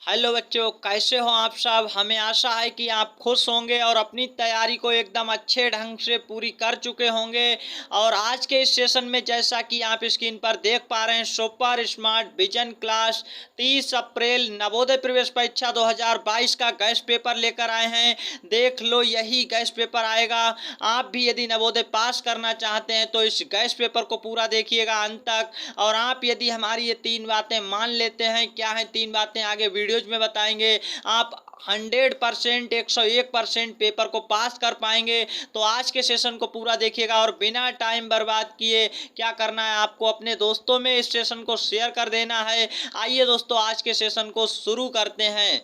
Hello बच्चों, कैसे हो आप सब। हमें आशा है कि आप खुश होंगे और अपनी तैयारी को एकदम अच्छे ढंग से पूरी कर चुके होंगे। और आज के इस सेशन में जैसा कि आप स्क्रीन पर देख पा रहे हैं, सुपर स्मार्ट विजन क्लास 30 अप्रैल नवोदय प्रवेश परीक्षा 2022 का गैस पेपर लेकर आए हैं। देख लो, यही गैस पेपर आएगा। आप भी यदि नवोदय पास करना चाहते हैं तो इस गैस पेपर को पूरा देखिएगा अंत तक। और आप यदि हमारी ये 3 बातें मान लेते हैं, क्या है 3 बातें आगे वीडियोज में बताएंगे, आप 100% 101% पेपर को पास कर पाएंगे। तो आज के सेशन को पूरा देखिएगा और बिना टाइम बर्बाद किए क्या करना है, आपको अपने दोस्तों में इस सेशन को शेयर कर देना है। आइए दोस्तों, आज के सेशन को शुरू करते हैं।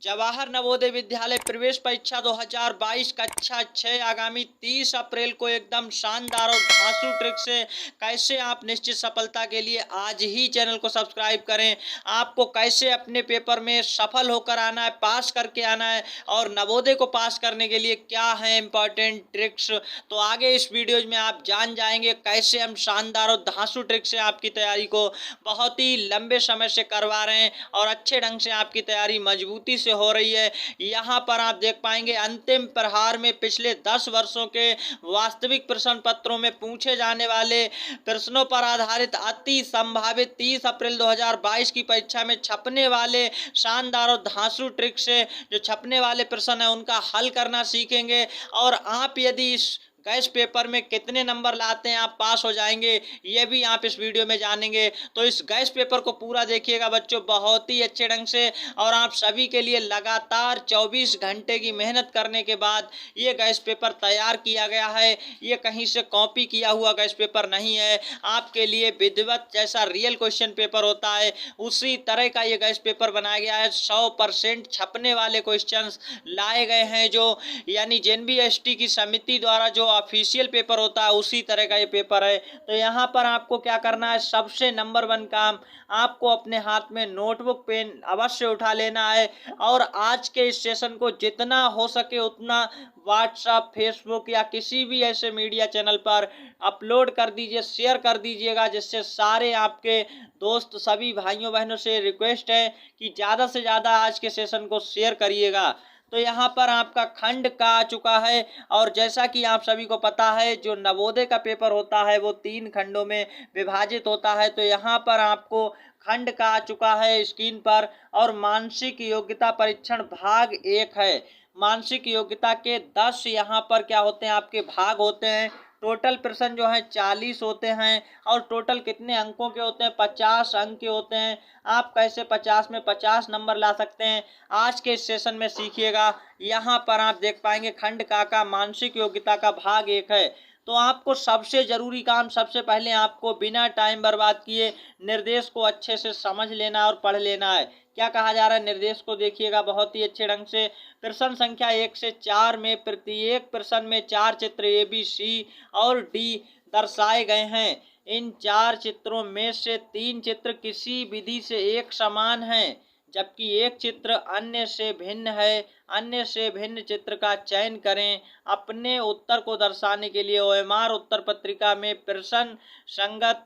जवाहर नवोदय विद्यालय प्रवेश परीक्षा 2022 कक्षा 6 आगामी 30 अप्रैल को एकदम शानदार और धांसू ट्रिक से कैसे आप निश्चित सफलता के लिए आज ही चैनल को सब्सक्राइब करें। आपको कैसे अपने पेपर में सफल होकर आना है, पास करके आना है, और नवोदय को पास करने के लिए क्या है इंपॉर्टेंट ट्रिक्स, तो आगे इस वीडियो में आप जान जाएंगे कैसे हम शानदार और धांसू ट्रिक से आपकी तैयारी को बहुत ही लंबे समय से करवा रहे हैं और अच्छे ढंग से आपकी तैयारी मजबूती से हो रही है। यहाँ पर आप देख पाएंगे अंतिम प्रहार में पिछले 10 वर्षों के वास्तविक प्रश्न पत्रों में पूछे जाने वाले प्रश्नों पर आधारित अति संभावित 30 अप्रैल 2022 की परीक्षा में छपने वाले शानदार और धांसू ट्रिक से जो छपने वाले प्रश्न है उनका हल करना सीखेंगे। और आप यदि इस गैस पेपर में कितने नंबर लाते हैं, आप पास हो जाएंगे, ये भी आप इस वीडियो में जानेंगे। तो इस गैस पेपर को पूरा देखिएगा बच्चों बहुत ही अच्छे ढंग से। और आप सभी के लिए लगातार 24 घंटे की मेहनत करने के बाद ये गैस पेपर तैयार किया गया है। ये कहीं से कॉपी किया हुआ गैस पेपर नहीं है। आपके लिए विधिवत जैसा रियल क्वेश्चन पेपर होता है उसी तरह का ये गैस पेपर बनाया गया है। 100% छपने वाले क्वेश्चन लाए गए हैं, जो यानी जेएनबीएसटी की समिति द्वारा जो ऑफिशियल पेपर होता है उसी तरह का ये पेपर है। तो यहाँ पर आपको क्या करना है, सबसे नंबर 1 काम, आपको अपने हाथ में नोटबुक पेन अवश्य उठा लेना है। और आज के इस सेशन को जितना हो सके उतना व्हाट्सएप, फेसबुक या किसी भी ऐसे मीडिया चैनल पर अपलोड कर दीजिए, शेयर कर दीजिएगा, जिससे सारे आपके दोस्त, सभी भाइयों बहनों से रिक्वेस्ट है कि ज़्यादा से ज़्यादा आज के सेशन को शेयर करिएगा। तो यहाँ पर आपका खंड का आ चुका है। और जैसा कि आप सभी को पता है, जो नवोदय का पेपर होता है वो 3 खंडों में विभाजित होता है। तो यहाँ पर आपको खंड का आ चुका है स्क्रीन पर। और मानसिक योग्यता परीक्षण भाग 1 है। मानसिक योग्यता के 10 यहाँ पर क्या होते हैं, आपके भाग होते हैं। टोटल प्रश्न जो है 40 होते हैं। और टोटल कितने अंकों के होते हैं, 50 अंक के होते हैं। आप कैसे 50 में 50 नंबर ला सकते हैं, आज के इस सेशन में सीखिएगा। यहाँ पर आप देख पाएंगे खंड का मानसिक योग्यता का भाग 1 है। तो आपको सबसे जरूरी काम, सबसे पहले आपको बिना टाइम बर्बाद किए निर्देश को अच्छे से समझ लेना है और पढ़ लेना है। क्या कहा जा रहा है, निर्देश को देखिएगा बहुत ही अच्छे ढंग से। प्रश्न संख्या 1 से 4 में प्रत्येक प्रश्न में 4 चित्र ए, बी, सी और डी दर्शाए गए हैं। इन 4 चित्रों में से 3 चित्र किसी विधि से एक समान हैं, जबकि एक चित्र अन्य से भिन्न है। अन्य से भिन्न चित्र का चयन करें। अपने उत्तर को दर्शाने के लिए ओएमआर उत्तर पत्रिका में प्रश्न संगत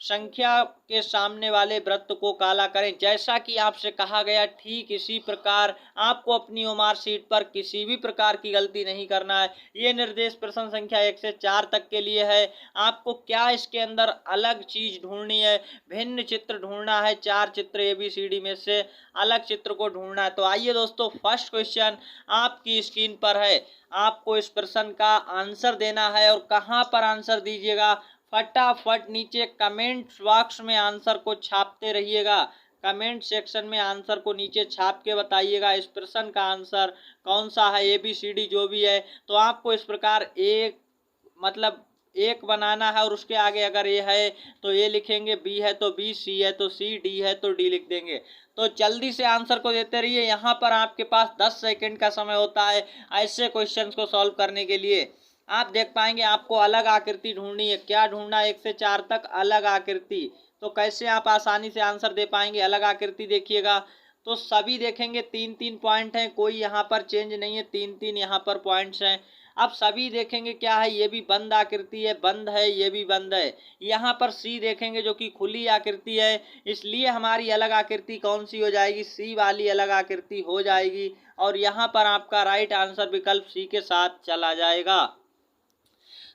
संख्या के सामने वाले वृत्त को काला करें। जैसा कि आपसे कहा गया ठीक इसी प्रकार आपको अपनी ओएमआर शीट पर किसी भी प्रकार की गलती नहीं करना है। ये निर्देश प्रश्न संख्या 1 से 4 तक के लिए है। आपको क्या इसके अंदर अलग चीज ढूंढनी है, भिन्न चित्र ढूंढना है। 4 चित्र ABCD में से अलग चित्र को ढूंढना है। तो आइए दोस्तों, फर्स्ट क्वेश्चन आपकी स्क्रीन पर है। आपको इस प्रश्न का आंसर देना है। और कहां पर आंसर दीजिएगा, फटाफट नीचे कमेंट बॉक्स में आंसर को छापते रहिएगा। कमेंट सेक्शन में आंसर को नीचे छाप के बताइएगा इस प्रश्न का आंसर कौन सा है, ABCD जो भी है। तो आपको इस प्रकार एक मतलब एक बनाना है, और उसके आगे अगर ए है तो ए लिखेंगे, बी है तो बी, सी है तो सी, डी है तो डी लिख देंगे। तो जल्दी से आंसर को देते रहिए। यहाँ पर आपके पास 10 सेकंड का समय होता है ऐसे क्वेश्चंस को सॉल्व करने के लिए। आप देख पाएंगे आपको अलग आकृति ढूंढनी है। क्या ढूंढना है, 1 से 4 तक अलग आकृति। तो कैसे आप आसानी से आंसर दे पाएंगे, अलग आकृति देखिएगा। तो सभी देखेंगे 3-3 पॉइंट हैं, कोई यहाँ पर चेंज नहीं है, 3-3 यहाँ पर पॉइंट्स हैं। अब सभी देखेंगे क्या है, ये भी बंद आकृति है, बंद है, ये भी बंद है। यहाँ पर सी देखेंगे जो कि खुली आकृति है, इसलिए हमारी अलग आकृति कौन सी हो जाएगी, सी वाली अलग आकृति हो जाएगी। और यहाँ पर आपका राइट आंसर विकल्प सी के साथ चला जाएगा।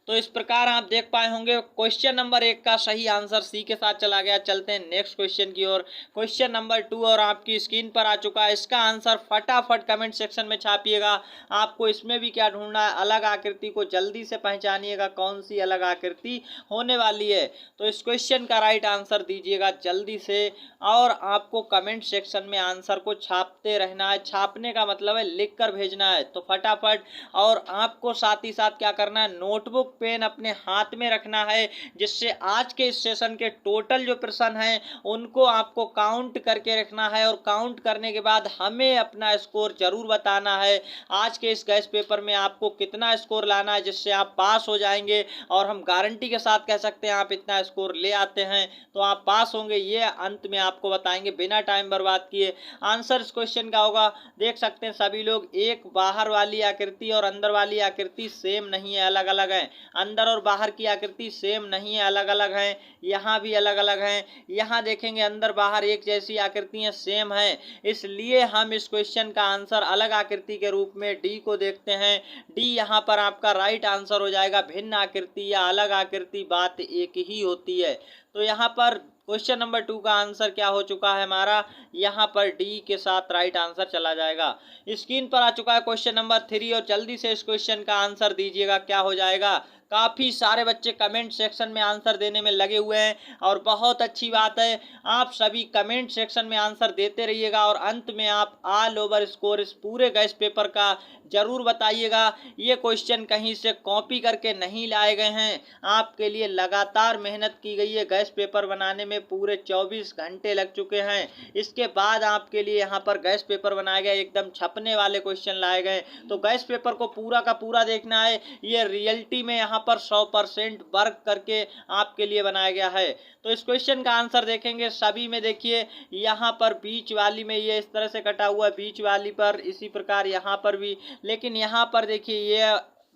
तो इस प्रकार आप देख पाए होंगे क्वेश्चन नंबर 1 का सही आंसर सी के साथ चला गया। चलते हैं नेक्स्ट क्वेश्चन की ओर। क्वेश्चन नंबर 2 और आपकी स्क्रीन पर आ चुका है। इसका आंसर फटाफट कमेंट सेक्शन में छापिएगा। आपको इसमें भी क्या ढूंढना है, अलग आकृति को जल्दी से पहचानिएगा कौन सी अलग आकृति होने वाली है। तो इस क्वेश्चन का राइट आंसर दीजिएगा जल्दी से, और आपको कमेंट सेक्शन में आंसर को छापते रहना है। छापने का मतलब है लिख कर भेजना है, तो फटाफट। और आपको साथ ही साथ क्या करना है, नोटबुक पेन अपने हाथ में रखना है, जिससे आज के इस सेशन के टोटल जो प्रश्न हैं उनको आपको काउंट करके रखना है। और काउंट करने के बाद हमें अपना स्कोर जरूर बताना है। आज के इस गैस पेपर में आपको कितना स्कोर लाना है जिससे आप पास हो जाएंगे, और हम गारंटी के साथ कह सकते हैं आप इतना स्कोर ले आते हैं तो आप पास होंगे, ये अंत में आपको बताएंगे बिना टाइम बर्बाद किए। आंसर इस क्वेश्चन का होगा, देख सकते हैं सभी लोग, एक बाहर वाली आकृति और अंदर वाली आकृति सेम नहीं है, अलग अलग है। अंदर और बाहर की आकृति सेम नहीं है, अलग अलग है। यहाँ भी अलग अलग है। यहाँ देखेंगे अंदर बाहर एक जैसी आकृतियां सेम है, इसलिए हम इस क्वेश्चन का आंसर अलग आकृति के रूप में डी को देखते हैं। डी यहाँ पर आपका राइट आंसर हो जाएगा। भिन्न आकृति या अलग आकृति बात एक ही होती है। तो यहाँ पर क्वेश्चन नंबर 2 का आंसर क्या हो चुका है हमारा, यहाँ पर डी के साथ राइट आंसर चला जाएगा। स्क्रीन पर आ चुका है क्वेश्चन नंबर 3, और जल्दी से इस क्वेश्चन का आंसर दीजिएगा क्या हो जाएगा। काफ़ी सारे बच्चे कमेंट सेक्शन में आंसर देने में लगे हुए हैं, और बहुत अच्छी बात है, आप सभी कमेंट सेक्शन में आंसर देते रहिएगा। और अंत में आप ऑल ओवर स्कोर इस पूरे गैस पेपर का जरूर बताइएगा। ये क्वेश्चन कहीं से कॉपी करके नहीं लाए गए हैं, आपके लिए लगातार मेहनत की गई है। गैस पेपर बनाने में पूरे 24 घंटे लग चुके हैं। इसके बाद आपके लिए यहाँ पर गैस पेपर बनाया गया, एकदम छपने वाले क्वेश्चन लाए गए। तो गैस पेपर को पूरा का पूरा देखना है, ये रियलिटी में यहाँ पर 100% वर्क करके आपके लिए बनाया गया है। तो इस क्वेश्चन का आंसर देखेंगे सभी में, देखिए यहाँ पर बीच वाली में ये इस तरह से कटा हुआ है, बीच वाली पर इसी प्रकार यहाँ पर भी, लेकिन यहाँ पर देखिए ये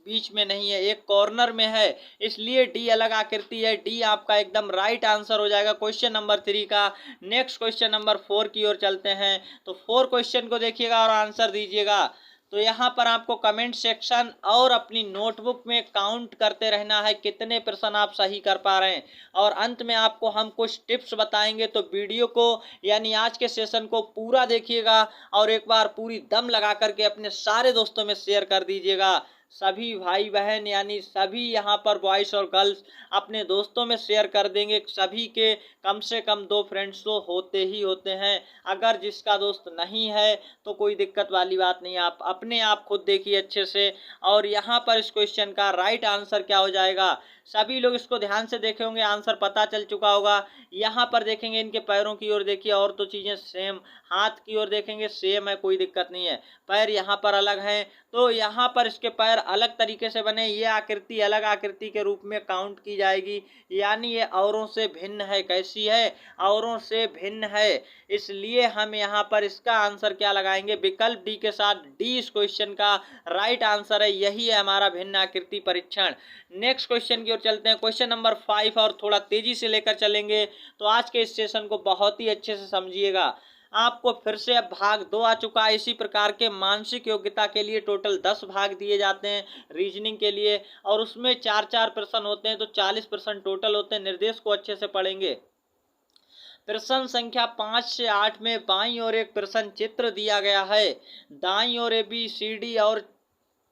बीच में नहीं है, एक कॉर्नर में है, इसलिए डी अलग आकृति है। डी आपका एकदम राइट आंसर हो जाएगा क्वेश्चन नंबर 3 का। नेक्स्ट क्वेश्चन नंबर 4 की ओर चलते हैं। तो 4 क्वेश्चन को देखिएगा और आंसर दीजिएगा। तो यहाँ पर आपको कमेंट सेक्शन और अपनी नोटबुक में काउंट करते रहना है कितने प्रश्न आप सही कर पा रहे हैं, और अंत में आपको हम कुछ टिप्स बताएंगे। तो वीडियो को यानी आज के सेशन को पूरा देखिएगा, और एक बार पूरी दम लगा करके अपने सारे दोस्तों में शेयर कर दीजिएगा। सभी भाई बहन यानी सभी यहाँ पर बॉयज और गर्ल्स अपने दोस्तों में शेयर कर देंगे। सभी के कम से कम 2 फ्रेंड्स तो होते ही होते हैं। अगर जिसका दोस्त नहीं है तो कोई दिक्कत वाली बात नहीं, आप अपने आप खुद देखिए अच्छे से। और यहाँ पर इस क्वेश्चन का राइट आंसर क्या हो जाएगा, सभी लोग इसको ध्यान से देखे होंगे, आंसर पता चल चुका होगा। यहाँ पर देखेंगे इनके पैरों की ओर देखिए, और तो चीज़ें सेम, हाथ की ओर देखेंगे सेम है, कोई दिक्कत नहीं है। पैर यहाँ पर अलग हैं, तो यहाँ पर इसके पैर अलग तरीके से बने, ये आकृति अलग आकृति के रूप में काउंट की जाएगी, यानी ये औरों से भिन्न है। कैसी है, औरों से भिन्न है, इसलिए हम यहाँ पर इसका आंसर क्या लगाएंगे, विकल्प डी के साथ। डी इस क्वेश्चन का राइट आंसर है, यही है हमारा भिन्न आकृति परीक्षण। नेक्स्ट क्वेश्चन की ओर चलते हैं, क्वेश्चन नंबर 5, और थोड़ा तेजी से लेकर चलेंगे। तो आज के इस सेशन को बहुत ही अच्छे से समझिएगा। आपको फिर से अब भाग 2 आ चुका है। इसी प्रकार के मानसिक योग्यता के लिए टोटल 10 भाग दिए जाते हैं रीजनिंग के लिए, और उसमें 4-4 प्रश्न होते हैं, तो 40 प्रश्न टोटल होते हैं। निर्देश को अच्छे से पढ़ेंगे। प्रश्न संख्या 5 से 8 में बाईं ओर एक प्रश्न चित्र दिया गया है, दाईं ओर ABCD और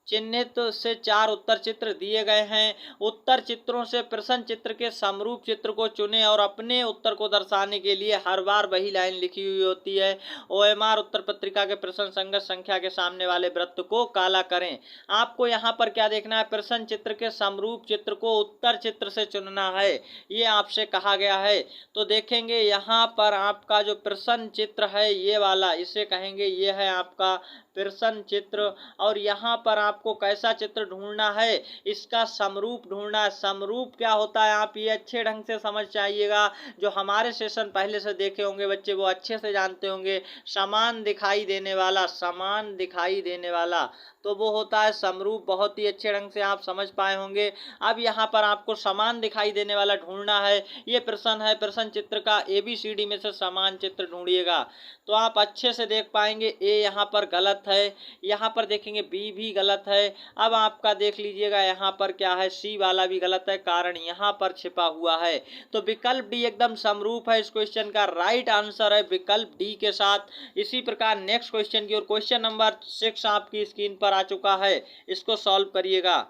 चिन्हित से 4 उत्तर चित्र दिए गए हैं। उत्तर चित्रों से प्रश्न चित्र के समरूप चित्र को चुनें, और अपने उत्तर को दर्शाने के लिए हर बार वही लाइन लिखी हुई होती है। OMR उत्तर पत्रिका के प्रश्न संगत संख्या के सामने वाले वृत्त को काला करें। आपको यहाँ पर क्या देखना है, प्रश्न चित्र के समरूप चित्र को उत्तर चित्र से चुनना है, ये आपसे कहा गया है। तो देखेंगे यहाँ पर आपका जो प्रश्न चित्र है ये वाला, इसे कहेंगे ये है आपका प्रश्न चित्र, और यहाँ पर आपको कैसा चित्र ढूंढना है, इसका समरूप ढूंढना है। समरूप क्या होता है आप ये अच्छे ढंग से समझ जाइएगा। जो हमारे सेशन पहले से देखे होंगे बच्चे वो अच्छे से जानते होंगे। समान दिखाई देने वाला, समान दिखाई देने वाला तो वो होता है समरूप। बहुत ही अच्छे ढंग से आप समझ पाए होंगे। अब यहाँ पर आपको समान दिखाई देने वाला ढूंढना है। ये प्रश्न है, प्रश्न चित्र का ABCD में से समान चित्र ढूंढिएगा। तो आप अच्छे से देख पाएंगे ए यहाँ पर गलत है, यहाँ पर देखेंगे बी भी गलत है। अब आपका देख लीजिएगा यहाँ पर क्या है, सी वाला भी गलत है, कारण यहाँ पर छिपा हुआ है। तो विकल्प डी एकदम समरूप है। इस क्वेश्चन का राइट आंसर है विकल्प डी के साथ। इसी प्रकार नेक्स्ट क्वेश्चन की ओर, क्वेश्चन नंबर 6 आपकी स्क्रीन पर आ चुका है, इसको सॉल्व करिएगा।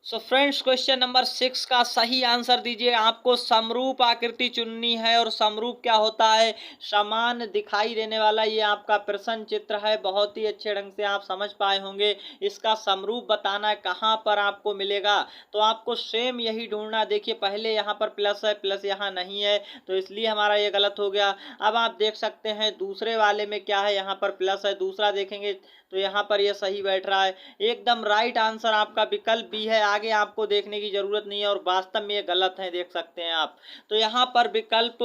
सो फ्रेंड्स, क्वेश्चन नंबर 6 का सही आंसर दीजिए। आपको समरूप आकृति चुननी है और समरूप क्या होता है, समान दिखाई देने वाला। ये आपका प्रश्न चित्र है, बहुत ही अच्छे ढंग से आप समझ पाए होंगे। इसका समरूप बताना है कहाँ पर आपको मिलेगा, तो आपको सेम यही ढूंढना। देखिए पहले यहाँ पर प्लस है, प्लस यहाँ नहीं है तो इसलिए हमारा ये गलत हो गया। अब आप देख सकते हैं दूसरे वाले में क्या है, यहाँ पर प्लस है, दूसरा देखेंगे तो यहाँ पर ये सही बैठ रहा है। एकदम राइट आंसर आपका विकल्प बी है। आगे आपको देखने की जरूरत नहीं है और वास्तव में ये गलत है, देख सकते हैं आप। तो यहाँ पर विकल्प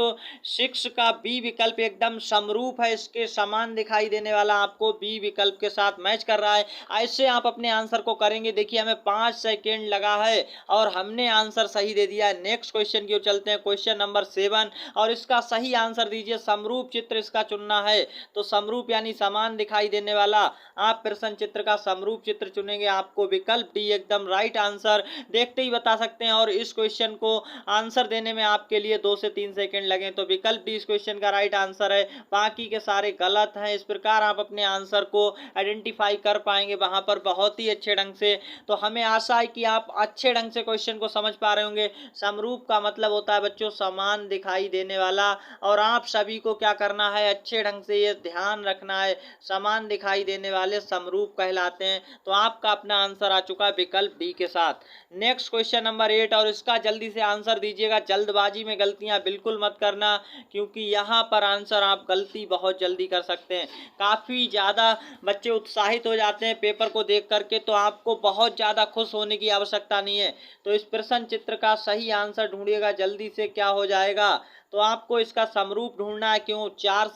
6 का बी विकल्प एकदम समरूप है, इसके समान दिखाई देने वाला आपको बी विकल्प के साथ मैच कर रहा है। ऐसे आप अपने आंसर को करेंगे। देखिए हमें 5 सेकेंड लगा है और हमने आंसर सही दे दिया है। नेक्स्ट क्वेश्चन की ओर चलते हैं, क्वेश्चन नंबर 7 और इसका सही आंसर दीजिए। समरूप चित्र इसका चुनना है, तो समरूप यानी समान दिखाई देने वाला आप प्रश्न चित्र का समरूप चित्र चुनेंगे। आपको विकल्प डी एकदम राइट आंसर देखते ही बता सकते हैं और इस क्वेश्चन को आंसर देने में आपके लिए 2 से 3 सेकंड लगे। तो विकल्प डी इस क्वेश्चन का राइट आंसर है, बाकी के सारे गलत हैं। इस प्रकार आप अपने आंसर को आइडेंटिफाई कर पाएंगे वहां पर बहुत ही अच्छे ढंग से। तो हमें आशा है कि आप अच्छे ढंग से क्वेश्चन को समझ पा रहे होंगे। समरूप का मतलब होता है बच्चों समान दिखाई देने वाला, और आप सभी को क्या करना है, अच्छे ढंग से ये ध्यान रखना है, समान दिखाई देने वाले समरूप कहलाते हैं। तो आपका अपना आंसर आ चुका है विकल्प डी के साथ। नेक्स्ट क्वेश्चन नंबर 8 और इसका जल्दी से आंसर दीजिएगा। जल्दबाजी में गलतियां बिल्कुल मत करना, क्योंकि यहाँ पर आंसर आप गलती बहुत जल्दी कर सकते हैं। काफी ज्यादा बच्चे उत्साहित हो जाते हैं पेपर को देख करके, तो आपको बहुत ज्यादा खुश होने की आवश्यकता नहीं है। तो इस प्रश्न चित्र का सही आंसर ढूंढिएगा जल्दी से। क्या हो जाएगा, तो आपको इसका समरूप ढूंढना है। क्यों, 5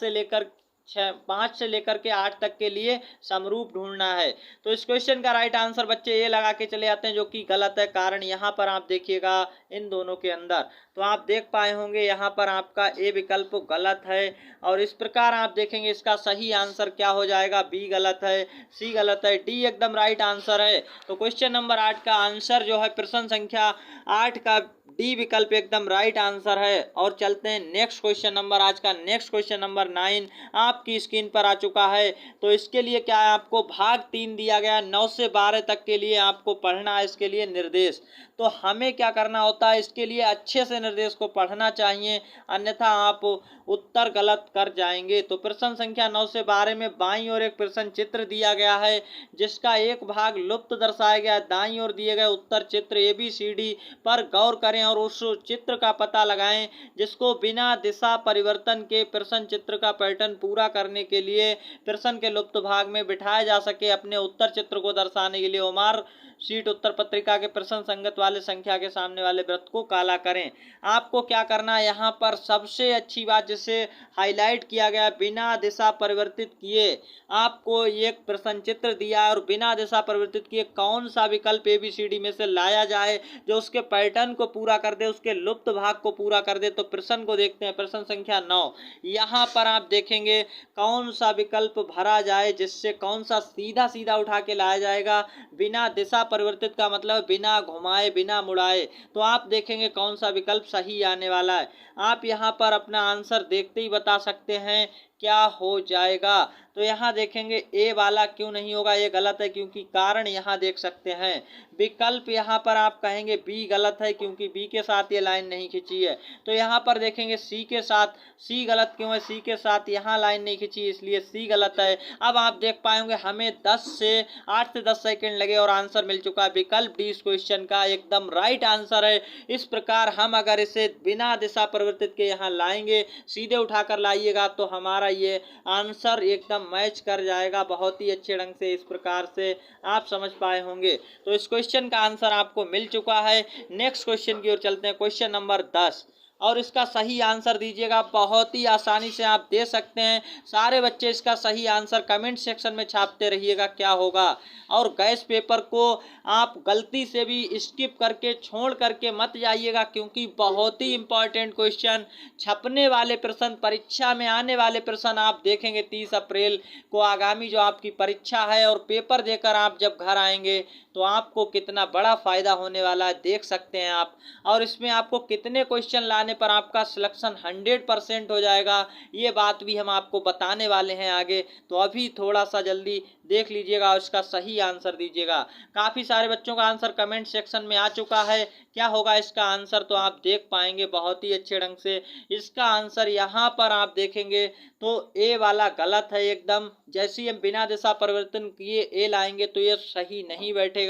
से लेकर के 8 तक के लिए समरूप ढूंढना है। तो इस क्वेश्चन का राइट आंसर बच्चे ये लगा के चले आते हैं, जो कि गलत है। कारण यहाँ पर आप देखिएगा इन दोनों के अंदर, तो आप देख पाए होंगे यहाँ पर आपका ए विकल्प गलत है। और इस प्रकार आप देखेंगे इसका सही आंसर क्या हो जाएगा, बी गलत है, सी गलत है, डी एकदम राइट आंसर है। तो क्वेश्चन नंबर 8 का आंसर जो है प्रश्न संख्या 8 का डी विकल्प एकदम राइट आंसर है। और चलते हैं नेक्स्ट क्वेश्चन नंबर, आज का नेक्स्ट क्वेश्चन नंबर 9 आपकी स्क्रीन पर आ चुका है। तो इसके लिए क्या है, आपको भाग 3 दिया गया, 9 से 12 तक के लिए आपको पढ़ना है। इसके लिए निर्देश, तो हमें क्या करना होता है, इसके लिए अच्छे से निर्देश को पढ़ना चाहिए, अन्यथा आप उत्तर गलत कर जाएंगे। तो प्रश्न संख्या 9 से 12 में बाईं ओर एक प्रश्न चित्र दिया गया है, जिसका एक भाग लुप्त दर्शाया गया है। दाईं ओर दिए गए उत्तर चित्र ABCD पर गौर करें और उस चित्र का पता लगाएं, जिसको बिना दिशा परिवर्तन के प्रश्न चित्र का पैटर्न पूरा करने के लिए प्रश्न के लुप्त भाग में बिठाया जा सके। अपने उत्तर चित्र को दर्शाने के लिए ओमार शीट उत्तर पत्रिका के प्रश्न संगत वाले संख्या के सामने वाले वृत्त को काला करें। आपको क्या करना है, यहाँ पर सबसे अच्छी बात जिसे हाईलाइट किया गया, बिना दिशा परिवर्तित किए आपको एक प्रश्न चित्र दिया है और बिना दिशा परिवर्तित किए कौन सा विकल्प ABCD में से लाया जाए जो उसके पैटर्न को पूरा कर दे, उसके लुप्त भाग को पूरा कर दे। तो प्रश्न को देखते हैं, प्रश्न संख्या 9। यहाँ पर आप देखेंगे कौन सा विकल्प भरा जाए, जिससे कौन सा सीधा सीधा उठा के लाया जाएगा। बिना दिशा परिवर्तित का मतलब बिना घुमाए, बिना मुड़ाए। तो आप देखेंगे कौन सा विकल्प सही आने वाला है। आप यहाँ पर अपना आंसर देखते ही बता सकते हैं क्या हो जाएगा। तो यहाँ देखेंगे ए वाला क्यों नहीं होगा, ये गलत है, क्योंकि कारण यहाँ देख सकते हैं। विकल्प यहाँ पर आप कहेंगे बी गलत है, क्योंकि बी के साथ ये लाइन नहीं खींची है। तो यहाँ पर देखेंगे सी के साथ, सी गलत क्यों है, सी के साथ यहाँ लाइन नहीं खींची, इसलिए सी गलत है। अब आप देख पाएंगे हमें 8 से 10 सेकेंड लगे और आंसर मिल चुका है। विकल्प डी इस क्वेश्चन का एकदम राइट आंसर है। इस प्रकार हम अगर इसे बिना दिशा परिवर्तित के यहाँ लाएंगे, सीधे उठाकर लाइएगा, तो हमारा ये आंसर एकदम एकदम मैच कर जाएगा बहुत ही अच्छे ढंग से। इस प्रकार से आप समझ पाए होंगे। तो इस क्वेश्चन का आंसर आपको मिल चुका है। नेक्स्ट क्वेश्चन की ओर चलते हैं, क्वेश्चन नंबर 10, और इसका सही आंसर दीजिएगा। बहुत ही आसानी से आप दे सकते हैं। सारे बच्चे इसका सही आंसर कमेंट सेक्शन में छापते रहिएगा क्या होगा। और गैस पेपर को आप गलती से भी स्किप करके छोड़ करके मत जाइएगा, क्योंकि बहुत ही इंपॉर्टेंट क्वेश्चन, छपने वाले प्रश्न, परीक्षा में आने वाले प्रश्न आप देखेंगे 30 अप्रैल को आगामी जो आपकी परीक्षा है, और पेपर देकर आप जब घर आएंगे तो आपको कितना बड़ा फायदा होने वाला है देख सकते हैं आप। और इसमें आपको कितने क्वेश्चन लाने पर आपका सिलेक्शन 100% हो जाएगा, ये बात भी हम आपको बताने वाले हैं आगे। तो अभी थोड़ा सा जल्दी देख लीजिएगा और इसका सही आंसर दीजिएगा। काफ़ी सारे बच्चों का आंसर कमेंट सेक्शन में आ चुका है। क्या होगा इसका आंसर, तो आप देख पाएंगे बहुत ही अच्छे ढंग से। इसका आंसर यहाँ पर आप देखेंगे तो ए वाला गलत है एकदम। जैसे ही हम बिना दिशा परिवर्तन किए ए लाएंगे तो ये सही नहीं बैठेगा।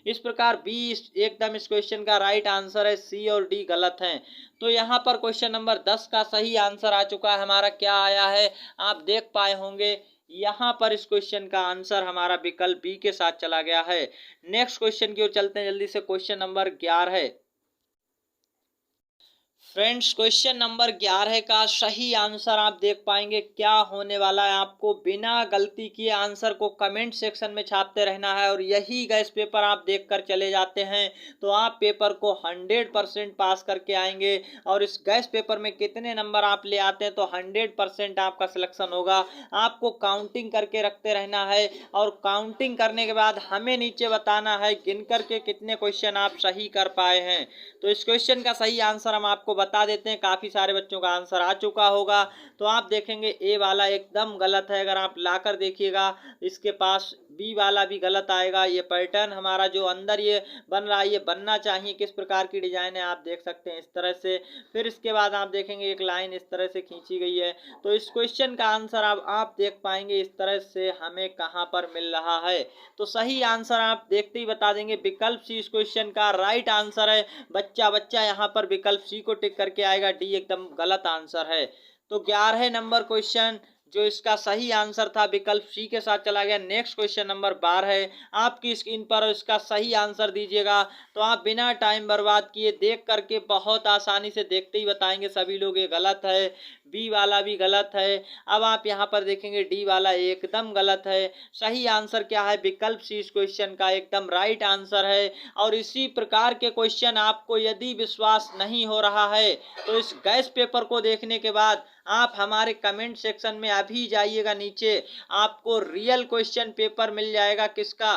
इस प्रकार बी एकदम इस क्वेश्चन का राइट आंसर है, सी और डी गलत हैं। तो यहाँ पर क्वेश्चन नंबर 10 का सही आंसर आ चुका है हमारा। क्या आया है आप देख पाए होंगे। यहाँ पर इस क्वेश्चन का आंसर हमारा विकल्प बी के साथ चला गया है। नेक्स्ट क्वेश्चन की ओर चलते हैं जल्दी से, क्वेश्चन नंबर 11 है। फ्रेंड्स, क्वेश्चन नंबर 11 का सही आंसर आप देख पाएंगे क्या होने वाला है। आपको बिना गलती किए आंसर को कमेंट सेक्शन में छापते रहना है, और यही गैस पेपर आप देखकर चले जाते हैं तो आप पेपर को 100% पास करके आएंगे। और इस गैस पेपर में कितने नंबर आप ले आते हैं तो 100% आपका सिलेक्शन होगा। आपको काउंटिंग करके रखते रहना है, और काउंटिंग करने के बाद हमें नीचे बताना है गिन करके कितने क्वेश्चन आप सही कर पाए हैं। तो इस क्वेश्चन का सही आंसर हम आपको बता देते हैं। काफ़ी सारे बच्चों का आंसर आ चुका होगा। तो आप देखेंगे ए वाला एकदम गलत है। अगर आप लाकर देखिएगा इसके पास बी वाला भी गलत आएगा। ये पैटर्न हमारा जो अंदर ये बन रहा है ये बनना चाहिए। किस प्रकार की डिजाइन है आप देख सकते हैं इस तरह से। फिर इसके बाद आप देखेंगे एक लाइन इस तरह से खींची गई है। तो इस क्वेश्चन का आंसर आप देख पाएंगे इस तरह से हमें कहाँ पर मिल रहा है। तो सही आंसर आप देखते ही बता देंगे, विकल्प सी इस क्वेश्चन का राइट आंसर है। बच्चा यहाँ पर विकल्प सी को टिक करके आएगा, डी एकदम गलत आंसर है। तो 11 नंबर क्वेश्चन जो इसका सही आंसर था विकल्प सी के साथ चला गया। नेक्स्ट क्वेश्चन नंबर 12 है आपकी स्क्रीन पर, इसका सही आंसर दीजिएगा। तो आप बिना टाइम बर्बाद किए देख करके बहुत आसानी से देखते ही बताएंगे सभी लोग ये गलत है, बी वाला भी गलत है। अब आप यहाँ पर देखेंगे डी वाला एकदम गलत है। सही आंसर क्या है, विकल्प सी इस क्वेश्चन का एकदम राइट आंसर है। और इसी प्रकार के क्वेश्चन आपको यदि विश्वास नहीं हो रहा है तो इस गैस पेपर को देखने के बाद आप हमारे कमेंट सेक्शन में अभी जाइएगा नीचे, आपको रियल क्वेश्चन पेपर मिल जाएगा। किसका,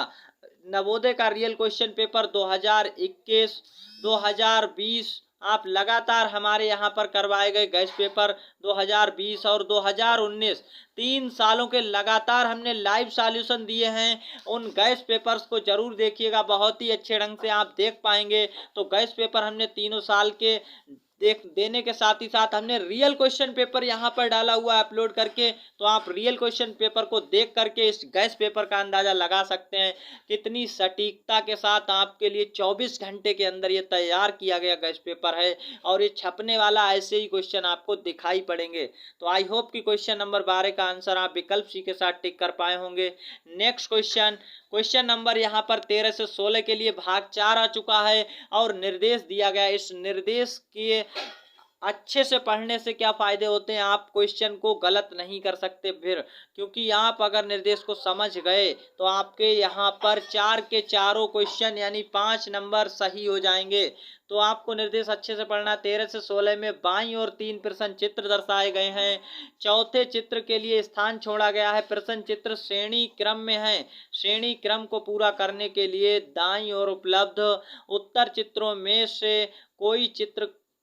नवोदय का रियल क्वेश्चन पेपर 2021 2020 आप लगातार हमारे यहाँ पर करवाए गए गैस पेपर 2020 और 2019 3 सालों के लगातार हमने लाइव सॉल्यूशन दिए हैं। उन गैस पेपर्स को जरूर देखिएगा, बहुत ही अच्छे ढंग से आप देख पाएंगे। तो गैस पेपर हमने तीनों साल के देने के साथ ही साथ हमने रियल क्वेश्चन पेपर यहाँ पर डाला हुआ है अपलोड करके। तो आप रियल क्वेश्चन पेपर को देख करके इस गैस पेपर का अंदाजा लगा सकते हैं कितनी सटीकता के साथ आपके लिए 24 घंटे के अंदर ये तैयार किया गया गैस पेपर है। और ये छपने वाला ऐसे ही क्वेश्चन आपको दिखाई पड़ेंगे। तो आई होप कि क्वेश्चन नंबर 12 का आंसर आप विकल्प सी के साथ टिक कर पाए होंगे। नेक्स्ट क्वेश्चन नंबर यहाँ पर 13 से 16 के लिए भाग 4 आ चुका है और निर्देश दिया गया। इस निर्देश के अच्छे से पढ़ने से क्या फायदे होते हैं, आप क्वेश्चन को गलत नहीं कर सकते फिर, क्योंकि आप अगर निर्देश को समझ गए तो आपके यहाँ पर 4 के चारों क्वेश्चन यानी 5 नंबर सही हो जाएंगे। तो आपको निर्देश अच्छे से पढ़ना। 13 से 16 में बाईं और 3 प्रश्न चित्र दर्शाए गए हैं। चौथे चित्र के लिए स्थान छोड़ा गया है। प्रश्न चित्र श्रेणी क्रम में है। श्रेणी क्रम को पूरा करने के लिए दाईं ओर उपलब्ध उत्तर चित्रों में से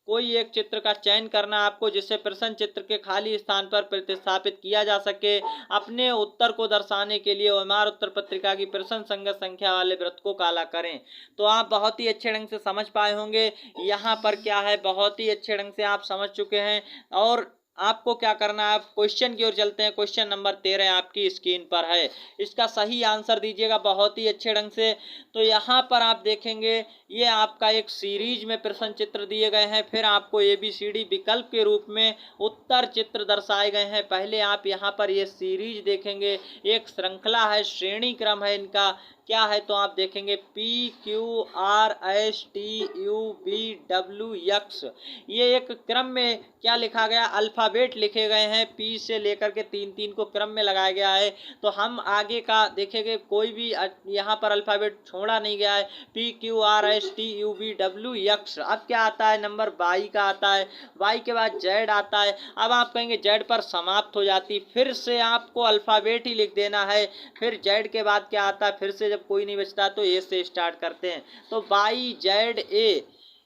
कोई एक चित्र का चयन करना आपको, जिससे प्रश्न चित्र के खाली स्थान पर प्रतिस्थापित किया जा सके। अपने उत्तर को दर्शाने के लिए ओएमआर उत्तर पत्रिका की प्रश्न संगत संख्या वाले वृत्त को काला करें। तो आप बहुत ही अच्छे ढंग से समझ पाए होंगे यहाँ पर क्या है, बहुत ही अच्छे ढंग से आप समझ चुके हैं। और आपको क्या करना है, आप क्वेश्चन की ओर चलते हैं। क्वेश्चन नंबर 13 आपकी स्क्रीन पर है, इसका सही आंसर दीजिएगा बहुत ही अच्छे ढंग से। तो यहाँ पर आप देखेंगे ये आपका एक सीरीज में प्रश्न चित्र दिए गए हैं, फिर आपको ABCD विकल्प के रूप में उत्तर चित्र दर्शाए गए हैं। पहले आप यहाँ पर ये सीरीज देखेंगे, एक श्रृंखला है, श्रेणी क्रम है इनका क्या है, तो आप देखेंगे PQRSTUVW, ये एक क्रम में क्या लिखा गया, अल्फ़ाबेट लिखे गए हैं, P से लेकर के 3-3 को क्रम में लगाया गया है। तो हम आगे का देखेंगे, कोई भी यहाँ पर अल्फ़ाबेट छोड़ा नहीं गया है, PQRSTUVW। अब क्या आता है, नंबर Y का आता है, Y के बाद Z आता है। अब आप कहेंगे Z पर समाप्त हो जाती, फिर से आपको अल्फ़ाबेट ही लिख देना है, फिर Z के बाद क्या आता है, फिर से जब कोई नहीं बचता तो A से स्टार्ट करते हैं। तो YZA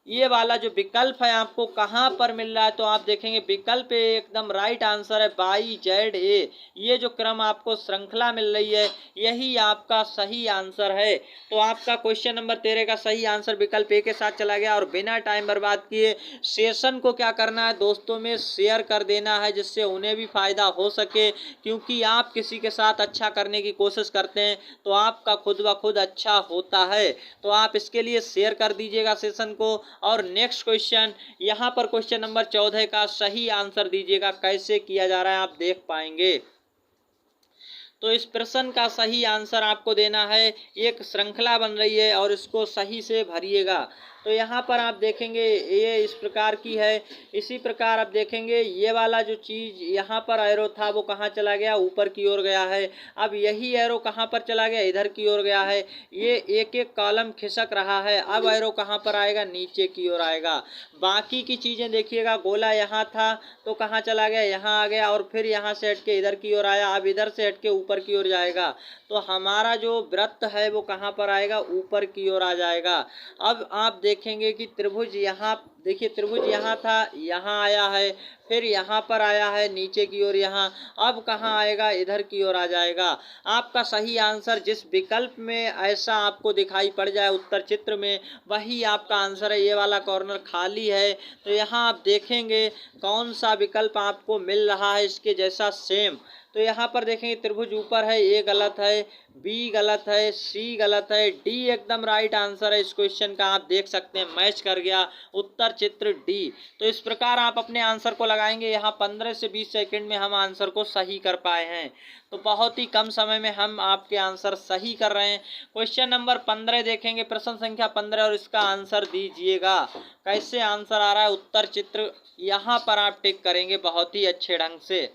ये वाला जो विकल्प है आपको कहाँ पर मिल रहा है, तो आप देखेंगे विकल्प ए एकदम राइट आंसर है, YZA। ये जो क्रम आपको श्रृंखला मिल रही है यही आपका सही आंसर है। तो आपका क्वेश्चन नंबर 13 का सही आंसर विकल्प ए के साथ चला गया। और बिना टाइम बर्बाद किए सेशन को क्या करना है, दोस्तों में शेयर कर देना है, जिससे उन्हें भी फायदा हो सके, क्योंकि आप किसी के साथ अच्छा करने की कोशिश करते हैं तो आपका खुद ब खुद अच्छा होता है। तो आप इसके लिए शेयर कर दीजिएगा सेशन को। और नेक्स्ट क्वेश्चन, यहाँ पर क्वेश्चन नंबर 14 का सही आंसर दीजिएगा, कैसे किया जा रहा है आप देख पाएंगे। तो इस प्रश्न का सही आंसर आपको देना है, एक श्रृंखला बन रही है और इसको सही से भरिएगा। तो यहाँ पर आप देखेंगे ये इस प्रकार की है, इसी प्रकार आप देखेंगे ये वाला जो चीज़ यहाँ पर एरो था वो कहाँ चला गया, ऊपर की ओर गया है। अब यही एरो कहाँ पर चला गया, इधर की ओर गया है। ये एक एक कॉलम खिसक रहा है, अब एरो कहाँ पर आएगा, नीचे की ओर आएगा। बाकी की चीज़ें देखिएगा, गोला यहाँ था तो कहाँ चला गया, यहाँ आ गया, और फिर यहाँ से हट के इधर की ओर आया, अब इधर से हट के ऊपर की ओर जाएगा। तो हमारा जो वृत्त है वो कहाँ पर आएगा, ऊपर की ओर आ जाएगा। अब आप देखेंगे कि त्रिभुज यहाँ, देखिए त्रिभुज यहाँ था, यहाँ आया है, फिर यहाँ पर आया है नीचे की ओर यहाँ, अब कहाँ आएगा, इधर की ओर आ जाएगा। आपका सही आंसर जिस विकल्प में ऐसा आपको दिखाई पड़ जाए उत्तर चित्र में, वही आपका आंसर है। ये वाला कॉर्नर खाली है, तो यहाँ आप देखेंगे कौन सा विकल्प आपको मिल रहा है इसके जैसा सेम। तो यहाँ पर देखेंगे त्रिभुज ऊपर है, ए गलत है, बी गलत है, सी गलत है, डी एकदम राइट आंसर है इस क्वेश्चन का। आप देख सकते हैं मैच कर गया, उत्तर चित्र डी। तो इस प्रकार आप अपने आंसर को लगाएंगे। यहाँ 15 से 20 सेकंड में हम आंसर को सही कर पाए हैं, तो बहुत ही कम समय में हम आपके आंसर सही कर रहे हैं। क्वेश्चन नंबर 15 देखेंगे, प्रश्न संख्या 15, और इसका आंसर दीजिएगा। कैसे आंसर आ रहा है, उत्तर चित्र यहाँ पर आप टिक करेंगे बहुत ही अच्छे ढंग से।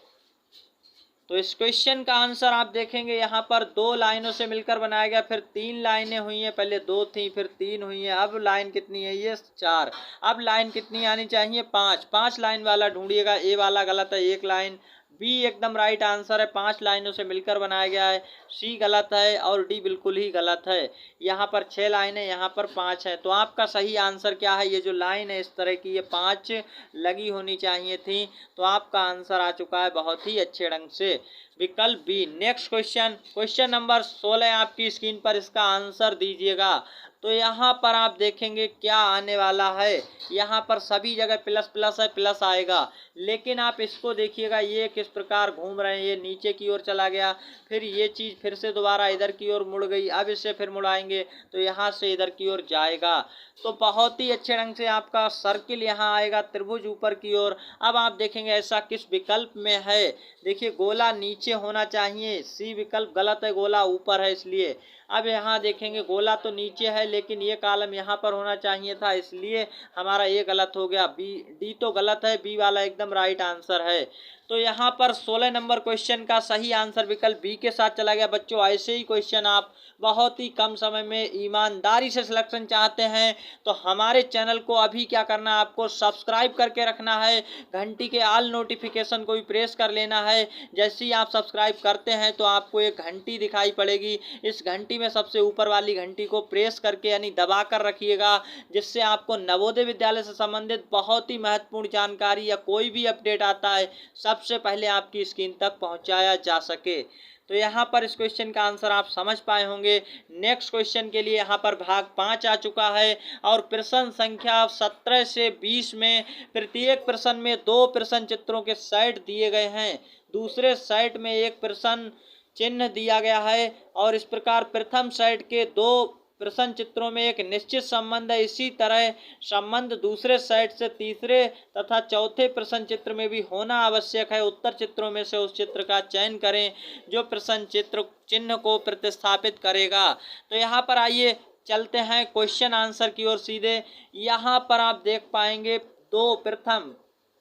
तो इस क्वेश्चन का आंसर आप देखेंगे यहाँ पर 2 लाइनों से मिलकर बनाया गया, फिर 3 लाइनें हुई हैं, पहले 2 थी फिर 3 हुई हैं, अब लाइन कितनी है, ये 4। अब लाइन कितनी आनी चाहिए, 5। 5 लाइन वाला ढूंढिएगा। ए वाला गलत है, 1 लाइन। बी एकदम राइट आंसर है, 5 लाइनों से मिलकर बनाया गया है। सी गलत है और डी बिल्कुल ही गलत है। यहाँ पर 6 लाइन है, यहाँ पर 5 है। तो आपका सही आंसर क्या है, ये जो लाइन है इस तरह की, ये 5 लगी होनी चाहिए थी। तो आपका आंसर आ चुका है बहुत ही अच्छे ढंग से, विकल्प बी। नेक्स्ट क्वेश्चन, क्वेश्चन नंबर 16 आपकी स्क्रीन पर, इसका आंसर दीजिएगा। तो यहाँ पर आप देखेंगे क्या आने वाला है, यहाँ पर सभी जगह प्लस प्लस है, प्लस आएगा, लेकिन आप इसको देखिएगा ये किस प्रकार घूम रहे हैं। ये नीचे की ओर चला गया, फिर ये चीज़ फिर से दोबारा इधर की ओर मुड़ गई, अब इसे फिर मुड़ाएंगे तो यहाँ से इधर की ओर जाएगा। तो बहुत ही अच्छे ढंग से आपका सर्किल यहाँ आएगा, त्रिभुज ऊपर की ओर। अब आप देखेंगे ऐसा किस विकल्प में है, देखिए गोला नीचे होना चाहिए, सी विकल्प गलत है, गोला ऊपर है इसलिए। अब यहाँ देखेंगे गोला तो नीचे है, लेकिन ये कॉलम यहाँ पर होना चाहिए था, इसलिए हमारा ये गलत हो गया। बी, डी तो गलत है, बी वाला एकदम राइट आंसर है। तो यहाँ पर 16 नंबर क्वेश्चन का सही आंसर विकल्प बी के साथ चला गया। बच्चों ऐसे ही क्वेश्चन आप बहुत ही कम समय में ईमानदारी से सिलेक्शन चाहते हैं तो हमारे चैनल को अभी क्या करना है, आपको सब्सक्राइब करके रखना है, घंटी के ऑल नोटिफिकेशन को भी प्रेस कर लेना है। जैसे ही आप सब्सक्राइब करते हैं तो आपको एक घंटी दिखाई पड़ेगी, इस घंटी में सबसे ऊपर वाली घंटी को प्रेस करके यानी दबा कर रखिएगा, जिससे आपको नवोदय विद्यालय से संबंधित बहुत ही महत्वपूर्ण जानकारी या कोई भी अपडेट आता है सबसे पहले आपकी स्क्रीन तक पहुंचाया जा सके। तो यहाँ पर इस क्वेश्चन का आंसर आप समझ पाए होंगे। नेक्स्ट क्वेश्चन के लिए यहाँ पर भाग 5 आ चुका है और प्रश्न संख्या 17 से 20 में प्रत्येक प्रश्न में 2 प्रश्न चित्रों के सेट दिए गए हैं, दूसरे सेट में एक प्रश्न चिन्ह दिया गया है और इस प्रकार प्रथम सेट के 2 प्रश्न चित्रों में एक निश्चित संबंध है। इसी तरह संबंध दूसरे सेट से तीसरे तथा चौथे प्रश्न चित्र में भी होना आवश्यक है। उत्तर चित्रों में से उस चित्र का चयन करें जो प्रश्न चित्र चिन्ह को प्रतिस्थापित करेगा। तो यहाँ पर आइए चलते हैं क्वेश्चन आंसर की ओर सीधे। यहाँ पर आप देख पाएंगे दो प्रथम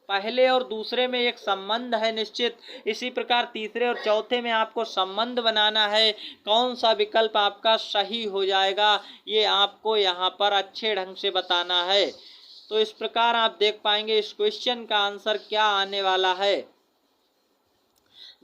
पहले और दूसरे में एक संबंध है निश्चित, इसी प्रकार तीसरे और चौथे में आपको संबंध बनाना है। कौन सा विकल्प आपका सही हो जाएगा ये आपको यहाँ पर अच्छे ढंग से बताना है। तो इस प्रकार आप देख पाएंगे इस क्वेश्चन का आंसर क्या आने वाला है।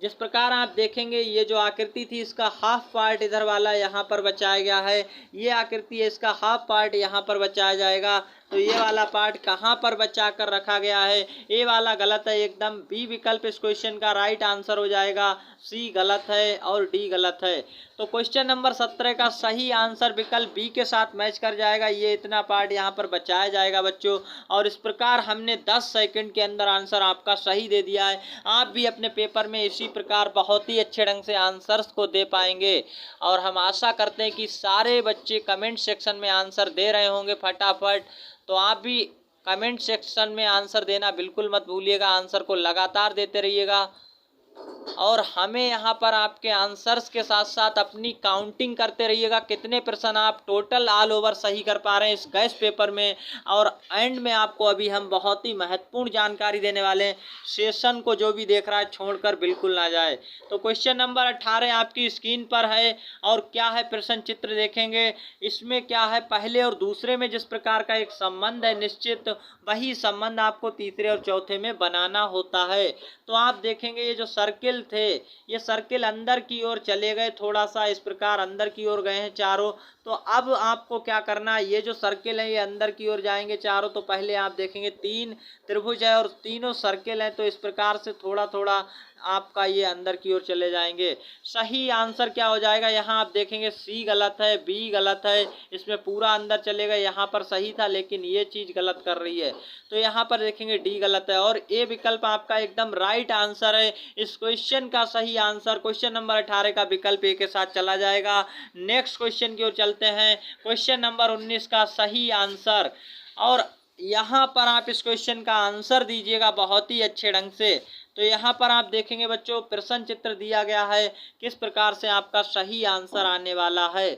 जिस प्रकार आप देखेंगे ये जो आकृति थी इसका हाफ पार्ट इधर वाला यहाँ पर बचाया गया है, ये आकृति है इसका हाफ पार्ट यहाँ पर बचाया जाएगा। तो ये वाला पार्ट कहाँ पर बचा कर रखा गया है, ए वाला गलत है एकदम। बी विकल्प इस क्वेश्चन का राइट आंसर हो जाएगा, सी गलत है और डी गलत है। तो क्वेश्चन नंबर 17 का सही आंसर विकल्प बी के साथ मैच कर जाएगा। ये इतना पार्ट यहाँ पर बचाया जाएगा बच्चों। और इस प्रकार हमने 10 सेकंड के अंदर आंसर आपका सही दे दिया है। आप भी अपने पेपर में इसी प्रकार बहुत ही अच्छे ढंग से आंसर्स को दे पाएंगे और हम आशा करते हैं कि सारे बच्चे कमेंट सेक्शन में आंसर दे रहे होंगे फटाफट। तो आप भी कमेंट सेक्शन में आंसर देना बिल्कुल मत भूलिएगा, आंसर को लगातार देते रहिएगा और हमें यहाँ पर आपके आंसर्स के साथ साथ अपनी काउंटिंग करते रहिएगा, कितने प्रश्न आप टोटल ऑल ओवर सही कर पा रहे हैं इस गैस पेपर में। और एंड में आपको अभी हम बहुत ही महत्वपूर्ण जानकारी देने वाले हैं, सेशन को जो भी देख रहा है छोड़कर बिल्कुल ना जाए। तो क्वेश्चन नंबर 18 आपकी स्क्रीन पर है और क्या है प्रश्न चित्र देखेंगे। इसमें क्या है, पहले और दूसरे में जिस प्रकार का एक संबंध है निश्चित, वही संबंध आपको तीसरे और चौथे में बनाना होता है। तो आप देखेंगे ये जो सर्किल थे ये सर्किल अंदर की ओर चले गए, थोड़ा सा इस प्रकार अंदर की ओर गए हैं चारों। तो अब आपको क्या करना है, ये जो सर्किल है ये अंदर की ओर जाएंगे चारों। तो पहले आप देखेंगे 3 त्रिभुज है और तीनों सर्किल हैं, तो इस प्रकार से थोड़ा थोड़ा आपका ये अंदर की ओर चले जाएंगे। सही आंसर क्या हो जाएगा, यहाँ आप देखेंगे सी गलत है, बी गलत है, इसमें पूरा अंदर चलेगा। यहाँ पर सही था लेकिन ये चीज़ गलत कर रही है, तो यहाँ पर देखेंगे डी गलत है और ए विकल्प आपका एकदम राइट आंसर है। इस क्वेश्चन का सही आंसर क्वेश्चन नंबर 18 का विकल्प ए के साथ चला जाएगा। नेक्स्ट क्वेश्चन की ओर चलते हैं, क्वेश्चन नंबर 19 का सही आंसर। और यहाँ पर आप इस क्वेश्चन का आंसर दीजिएगा बहुत ही अच्छे ढंग से। तो यहाँ पर आप देखेंगे बच्चों प्रश्न चित्र दिया गया है, किस प्रकार से आपका सही आंसर आने वाला है।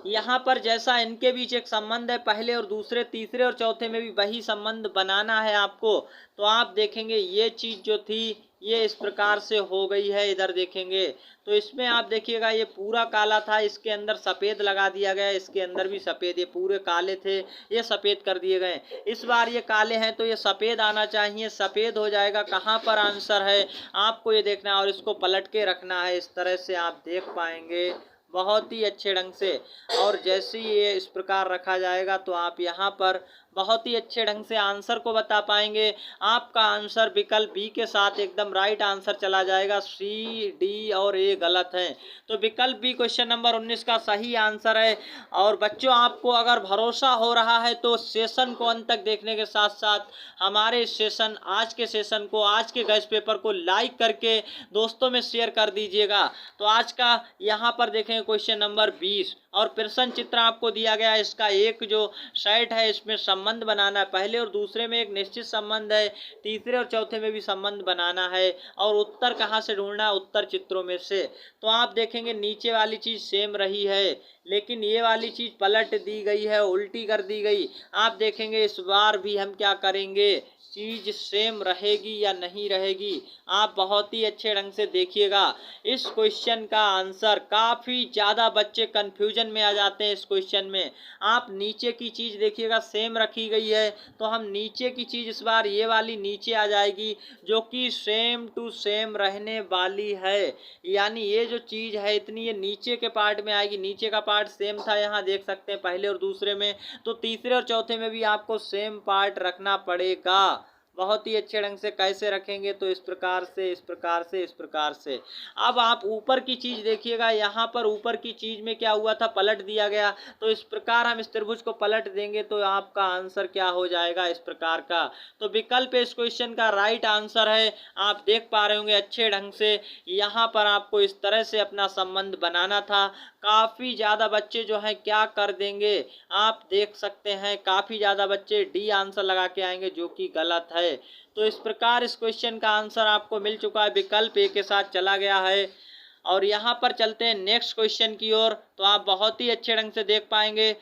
यहाँ पर जैसा इनके बीच एक संबंध है, पहले और दूसरे तीसरे और चौथे में भी वही संबंध बनाना है आपको। तो आप देखेंगे ये चीज़ जो थी ये इस प्रकार से हो गई है, इधर देखेंगे तो इसमें आप देखिएगा ये पूरा काला था, इसके अंदर सफ़ेद लगा दिया गया, इसके अंदर भी सफ़ेद, ये पूरे काले थे ये सफ़ेद कर दिए गए। इस बार ये काले हैं तो ये सफ़ेद आना चाहिए, सफ़ेद हो जाएगा। कहाँ पर आंसर है आपको ये देखना है और इसको पलट के रखना है, इस तरह से आप देख पाएंगे बहुत ही अच्छे ढंग से। और जैसे ही ये इस प्रकार रखा जाएगा तो आप यहाँ पर बहुत ही अच्छे ढंग से आंसर को बता पाएंगे। आपका आंसर विकल्प बी के साथ एकदम राइट आंसर चला जाएगा, सी डी और ए गलत है। तो विकल्प बी क्वेश्चन नंबर 19 का सही आंसर है। और बच्चों आपको अगर भरोसा हो रहा है तो सेशन को अंत तक देखने के साथ साथ हमारे सेशन आज के सेशन को, आज के गैस पेपर को लाइक करके दोस्तों में शेयर कर दीजिएगा। तो आज का यहाँ पर देखेंगे क्वेश्चन नंबर 20 और प्रश्न चित्र आपको दिया गया है। इसका एक जो साइड है इसमें संबंध बनाना है, पहले और दूसरे में एक निश्चित संबंध है, तीसरे और चौथे में भी संबंध बनाना है। और उत्तर कहाँ से ढूंढना है, उत्तर चित्रों में से। तो आप देखेंगे नीचे वाली चीज़ सेम रही है लेकिन ये वाली चीज़ पलट दी गई है, उल्टी कर दी गई। आप देखेंगे इस बार भी हम क्या करेंगे, चीज़ सेम रहेगी या नहीं रहेगी। आप बहुत ही अच्छे ढंग से देखिएगा इस क्वेश्चन का आंसर। काफ़ी ज़्यादा बच्चे कंफ्यूजन में आ जाते हैं इस क्वेश्चन में। आप नीचे की चीज़ देखिएगा सेम रखी गई है, तो हम नीचे की चीज़ इस बार ये वाली नीचे आ जाएगी जो कि सेम टू सेम रहने वाली है। यानी ये जो चीज़ है इतनी ये नीचे के पार्ट में आएगी, नीचे का पार्ट सेम था यहाँ देख सकते हैं पहले और दूसरे में, तो तीसरे और चौथे में भी आपको सेम पार्ट रखना पड़ेगा। बहुत ही अच्छे ढंग से कैसे रखेंगे, तो इस प्रकार से, इस प्रकार से, इस प्रकार से। अब आप ऊपर की चीज़ देखिएगा, यहाँ पर ऊपर की चीज़ में क्या हुआ था, पलट दिया गया। तो इस प्रकार हम इस त्रिभुज को पलट देंगे तो आपका आंसर क्या हो जाएगा, इस प्रकार का। तो विकल्प इस क्वेश्चन का राइट आंसर है। आप देख पा रहे होंगे अच्छे ढंग से, यहाँ पर आपको इस तरह से अपना संबंध बनाना था। काफ़ी ज़्यादा बच्चे जो हैं क्या कर देंगे, आप देख सकते हैं, काफ़ी ज़्यादा बच्चे डी आंसर लगा के आएंगे, जो कि गलत है। तो इस प्रकार इस क्वेश्चन का आंसर आपको मिल चुका है, विकल्प ए के साथ चला गया है। और यहाँ पर चलते हैं नेक्स्ट क्वेश्चन की ओर, तो आप बहुत ही अच्छे ढंग से देख पाएंगे।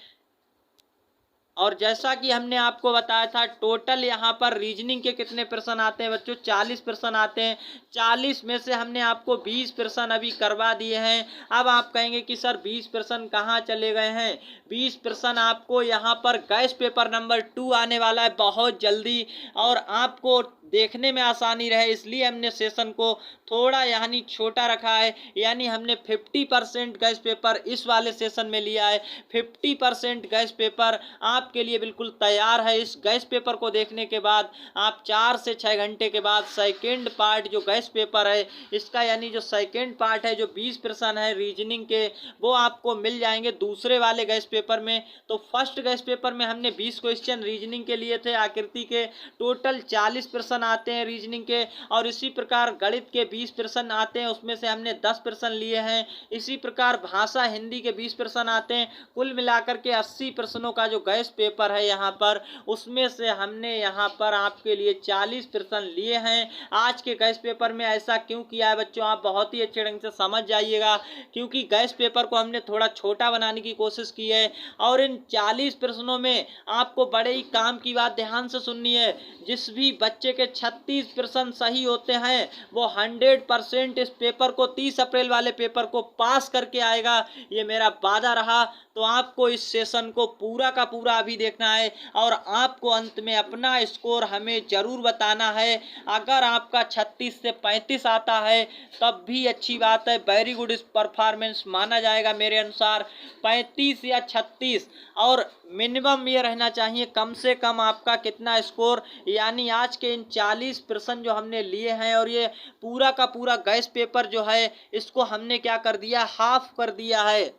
और जैसा कि हमने आपको बताया था, टोटल यहाँ पर रीजनिंग के कितने प्रश्न आते हैं बच्चों, 40 प्रश्न आते हैं। 40 में से हमने आपको 20 प्रश्न अभी करवा दिए हैं। अब आप कहेंगे कि सर 20 प्रश्न कहाँ चले गए हैं। 20 प्रश्न आपको यहाँ पर गैस पेपर नंबर 2 आने वाला है बहुत जल्दी, और आपको देखने में आसानी रहे इसलिए हमने सेशन को थोड़ा यानी छोटा रखा है। यानी हमने 50% गैस पेपर इस वाले सेशन में लिया है। 50% गैस पेपर आपके लिए बिल्कुल तैयार है। इस गैस पेपर को देखने के बाद आप 4 से 6 घंटे के बाद सेकेंड पार्ट जो गैस पेपर है इसका, यानी जो सेकेंड पार्ट है, जो 20 प्रश्न है रीजनिंग के, वो आपको मिल जाएंगे दूसरे वाले गैस पेपर में। तो फर्स्ट गैस पेपर में हमने 20 क्वेश्चन रीजनिंग के लिए थे आकृति के, टोटल 40 प्रश्न आते हैं रीजनिंग के। और इसी प्रकार गणित के 20 प्रश्न आते हैं, उसमें से हमने 10 प्रश्न लिए हैं। इसी प्रकार भाषा हिंदी के 20 प्रश्न आते हैं। कुल मिलाकर के 80 प्रश्नों का जो गैस पेपर है यहाँ पर, उसमें से हमने यहाँ पर आपके लिए 40 प्रश्न लिए हैं आज के गैस पेपर में। ऐसा क्यों किया है बच्चों, आप बहुत ही अच्छे ढंग से समझ जाइएगा, क्योंकि गैस पेपर को हमने थोड़ा छोटा बनाने की कोशिश की है। और इन 40 प्रश्नों में आपको बड़े ही काम की बात ध्यान से सुननी है, जिस भी बच्चे के 36 प्रश्न सही होते हैं वो 100% इस पेपर को 30 अप्रैल वाले पेपर को पास करके आएगा, ये मेरा वादा रहा। तो आपको इस सेशन को पूरा का पूरा अभी देखना है, और आपको अंत में अपना स्कोर हमें जरूर बताना है। अगर आपका 36 से 35 आता है तब भी अच्छी बात है, वेरी गुड परफॉर्मेंस माना जाएगा मेरे अनुसार। 35 या 36, और मिनिमम ये रहना चाहिए कम से कम आपका कितना स्कोर, यानी आज के इन 40 प्रश्न जो हमने लिए हैं, और ये पूरा का पूरा गैस पेपर जो है इसको हमने क्या कर दिया, हाफ कर दिया है।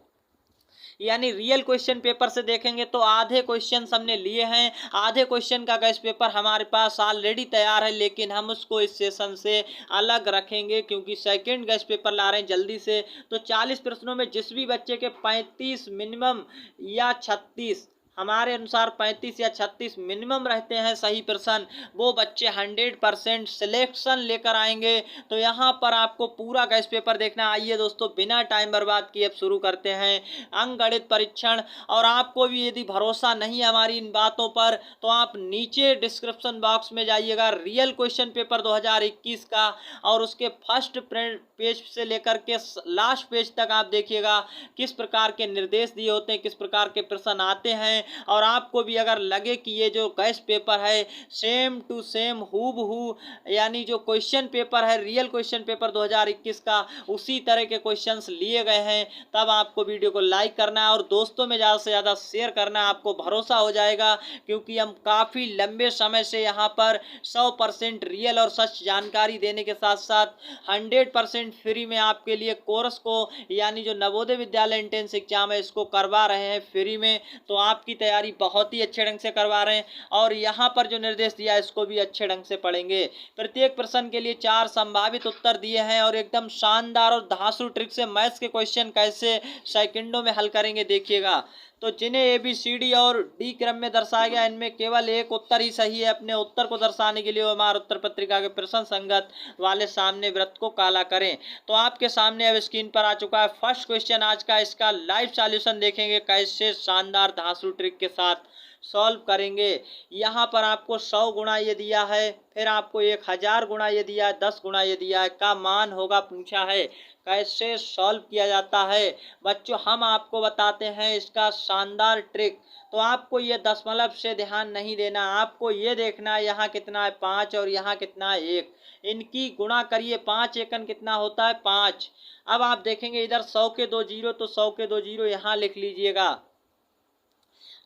यानी रियल क्वेश्चन पेपर से देखेंगे तो आधे क्वेश्चन हमने लिए हैं, आधे क्वेश्चन का गैस पेपर हमारे पास ऑलरेडी तैयार है, लेकिन हम उसको इस सेशन से अलग रखेंगे क्योंकि सेकंड गैस पेपर ला रहे हैं जल्दी से। तो 40 प्रश्नों में जिस भी बच्चे के 35 मिनिमम या 36, हमारे अनुसार 35 या 36 मिनिमम रहते हैं सही प्रश्न, वो बच्चे 100% सिलेक्शन लेकर आएंगे। तो यहाँ पर आपको पूरा गैस पेपर देखना। आइए दोस्तों, बिना टाइम बर्बाद किए अब शुरू करते हैं अंकगणित परीक्षण। और आपको भी यदि भरोसा नहीं है हमारी इन बातों पर, तो आप नीचे डिस्क्रिप्शन बॉक्स में जाइएगा, रियल क्वेश्चन पेपर 2021 का, और उसके फर्स्ट पेज से लेकर के लास्ट पेज तक आप देखिएगा किस प्रकार के निर्देश दिए होते हैं, किस प्रकार के प्रश्न आते हैं। और आपको भी अगर लगे कि ये जो गैस पेपर है सेम टू सेम हूबहू, यानी जो क्वेश्चन पेपर है रियल क्वेश्चन पेपर 2021 का उसी तरह के क्वेश्चंस लिए गए हैं, तब आपको वीडियो को लाइक करना है और दोस्तों में ज़्यादा से ज़्यादा शेयर करना है। आपको भरोसा हो जाएगा, क्योंकि हम काफ़ी लंबे समय से यहाँ पर 100% रियल और सच जानकारी देने के साथ साथ 100% फ्री में आपके लिए कोर्स को, यानी जो नवोदय विद्यालय एंट्रेंस एग्जाम है इसको करवा रहे हैं फ्री में। तो आपकी तैयारी बहुत ही अच्छे ढंग से करवा रहे हैं, और यहाँ पर जो निर्देश दिया है इसको भी अच्छे ढंग से पढ़ेंगे। प्रत्येक प्रश्न के लिए 4 संभावित उत्तर दिए हैं, और एकदम शानदार और धांसू ट्रिक से मैथ्स के क्वेश्चन कैसे सेकंडों में हल करेंगे देखिएगा। तो जिन्हें ABCD और D क्रम में दर्शाया गया, इनमें केवल एक उत्तर ही सही है। अपने उत्तर को दर्शाने के लिए हमारे उत्तर पत्रिका के प्रश्न संगत वाले सामने वृत्त को काला करें। तो आपके सामने अब स्क्रीन पर आ चुका है फर्स्ट क्वेश्चन आज का, इसका लाइव सॉल्यूशन देखेंगे कैसे शानदार धांसू ट्रिक के साथ सॉल्व करेंगे। यहाँ पर आपको 100 गुणा ये दिया है, फिर आपको 1000 गुणा ये दिया है, 10 गुणा ये दिया है, का मान होगा पूछा है। कैसे सॉल्व किया जाता है बच्चों, हम आपको बताते हैं इसका शानदार ट्रिक। तो आपको ये दशमलव से ध्यान नहीं देना, आपको ये देखना है यहाँ कितना है 5 और यहाँ कितना है 1, इनकी गुणा करिए। 5 एकन कितना होता है 5। अब आप देखेंगे इधर 100 के 2 जीरो, तो 100 के 2 जीरो यहाँ लिख लीजिएगा।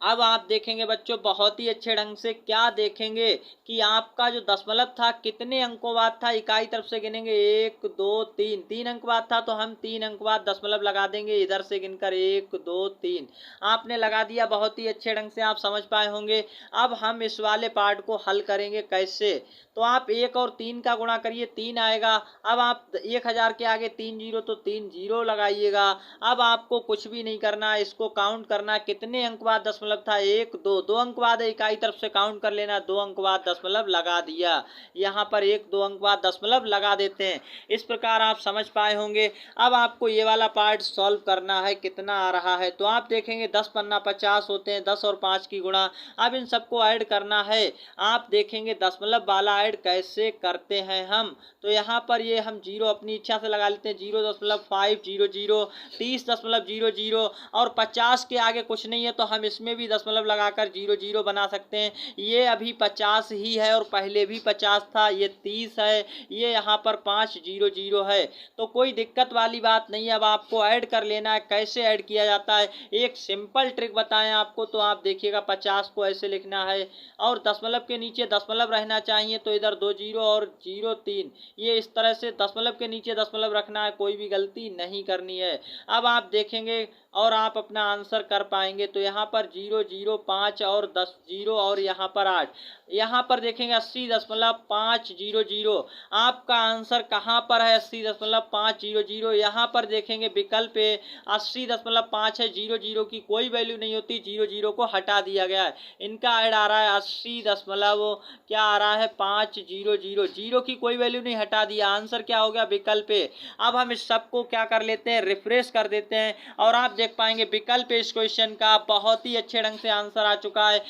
अब आप देखेंगे बच्चों बहुत ही अच्छे ढंग से, क्या देखेंगे कि आपका जो दशमलव था कितने अंकों बाद था। इकाई तरफ से गिनेंगे 1 2 3, 3 अंक बाद था तो हम 3 अंक बाद दशमलव लगा देंगे, इधर से गिनकर 1 2 3 आपने लगा दिया। बहुत ही अच्छे ढंग से आप समझ पाए होंगे। अब हम इस वाले पार्ट को हल करेंगे कैसे, तो आप 1 और 3 का गुणा करिए, 3 आएगा। अब आप 1000 के आगे 3 जीरो तो 3 जीरो लगाइएगा। अब आपको कुछ भी नहीं करना है, इसको काउंट करना। कितने अंक बाद दशमलव था, 1 2, 2 अंक बाद इकाई तरफ से काउंट कर लेना, 2 अंक बाद दशमलव लगा दिया। यहाँ पर 1 2 अंक बाद दशमलव लगा देते हैं। इस प्रकार आप समझ पाए होंगे। अब आपको ये वाला पार्ट सॉल्व करना है, कितना आ रहा है, तो आप देखेंगे 10 पन्ना 50 होते हैं, 10 और 5 की गुणा। अब इन सबको ऐड करना है। आप देखेंगे दशमलव वाला ऐड कैसे करते हैं हम, तो यहाँ पर ये हम जीरो अपनी इच्छा से लगा लेते हैं, 0.500, 30.00 और 50 के आगे कुछ नहीं है तो हम इसमें भी दशमलव लगाकर 00 बना सकते हैं। ये अभी 50 ही है और पहले भी 50 था, ये 30 है, ये यहाँ पर 500 है, तो कोई दिक्कत वाली बात नहीं है। अब आपको ऐड कर लेना है। कैसे ऐड किया जाता है, एक सिंपल ट्रिक बताएं आपको, तो आप देखिएगा 50 को ऐसे लिखना है और दशमलव के नीचे दशमलव रहना चाहिए, तो इधर 2 जीरो और 0 3, ये इस तरह से दशमलव के नीचे दशमलव रखना है, कोई भी गलती नहीं करनी है। अब आप देखेंगे और आप अपना आंसर कर पाएंगे, तो यहाँ पर 0 0 5 और 10 जीरो और यहाँ पर 8, यहाँ पर देखेंगे 80.500। आपका आंसर कहाँ पर है, 80.500। यहाँ पर देखेंगे विकल्प पे 80.5 है, 00 की कोई वैल्यू नहीं होती, 00 को हटा दिया गया है। इनका ऐड आ रहा है 80 दशमलव क्या आ रहा है 500, जीरो की कोई वैल्यू नहीं, हटा दिया। आंसर क्या हो गया, विकल्प पे। अब हम इस सबको क्या कर लेते हैं, रिफ्रेश कर देते हैं और आप देख पाएंगे विकल्प इस क्वेश्चन का बहुत ही अच्छे ढंग से आंसर आ चुका है।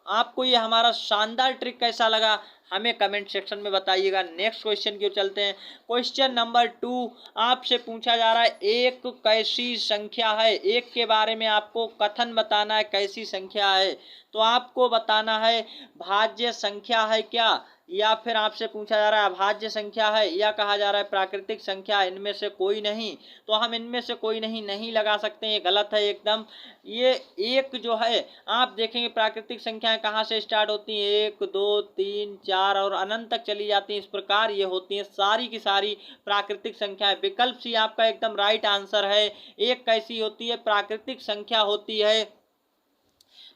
आपको ये हमारा शानदार ट्रिक कैसा लगा हमें कमेंट सेक्शन में बताइएगा। नेक्स्ट क्वेश्चन की ओर चलते हैं। क्वेश्चन नंबर 2 आपसे पूछा जा रहा है, एक कैसी संख्या है, एक के बारे में आपको कथन बताना है, कैसी संख्या है, तो आपको बताना है भाज्य संख्या है क्या, या फिर आपसे पूछा जा रहा है अभाज्य संख्या है, या कहा जा रहा है प्राकृतिक संख्या, इनमें से कोई नहीं। तो हम इनमें से कोई नहीं लगा सकते, ये गलत है एकदम। ये एक जो है आप देखेंगे प्राकृतिक संख्याएं कहाँ से स्टार्ट होती हैं, 1 2 3 4 और अनंत तक चली जाती हैं, इस प्रकार ये होती हैं सारी की सारी प्राकृतिक संख्याएं। विकल्प सी आपका एकदम राइट आंसर है। एक कैसी होती है, प्राकृतिक संख्या होती है।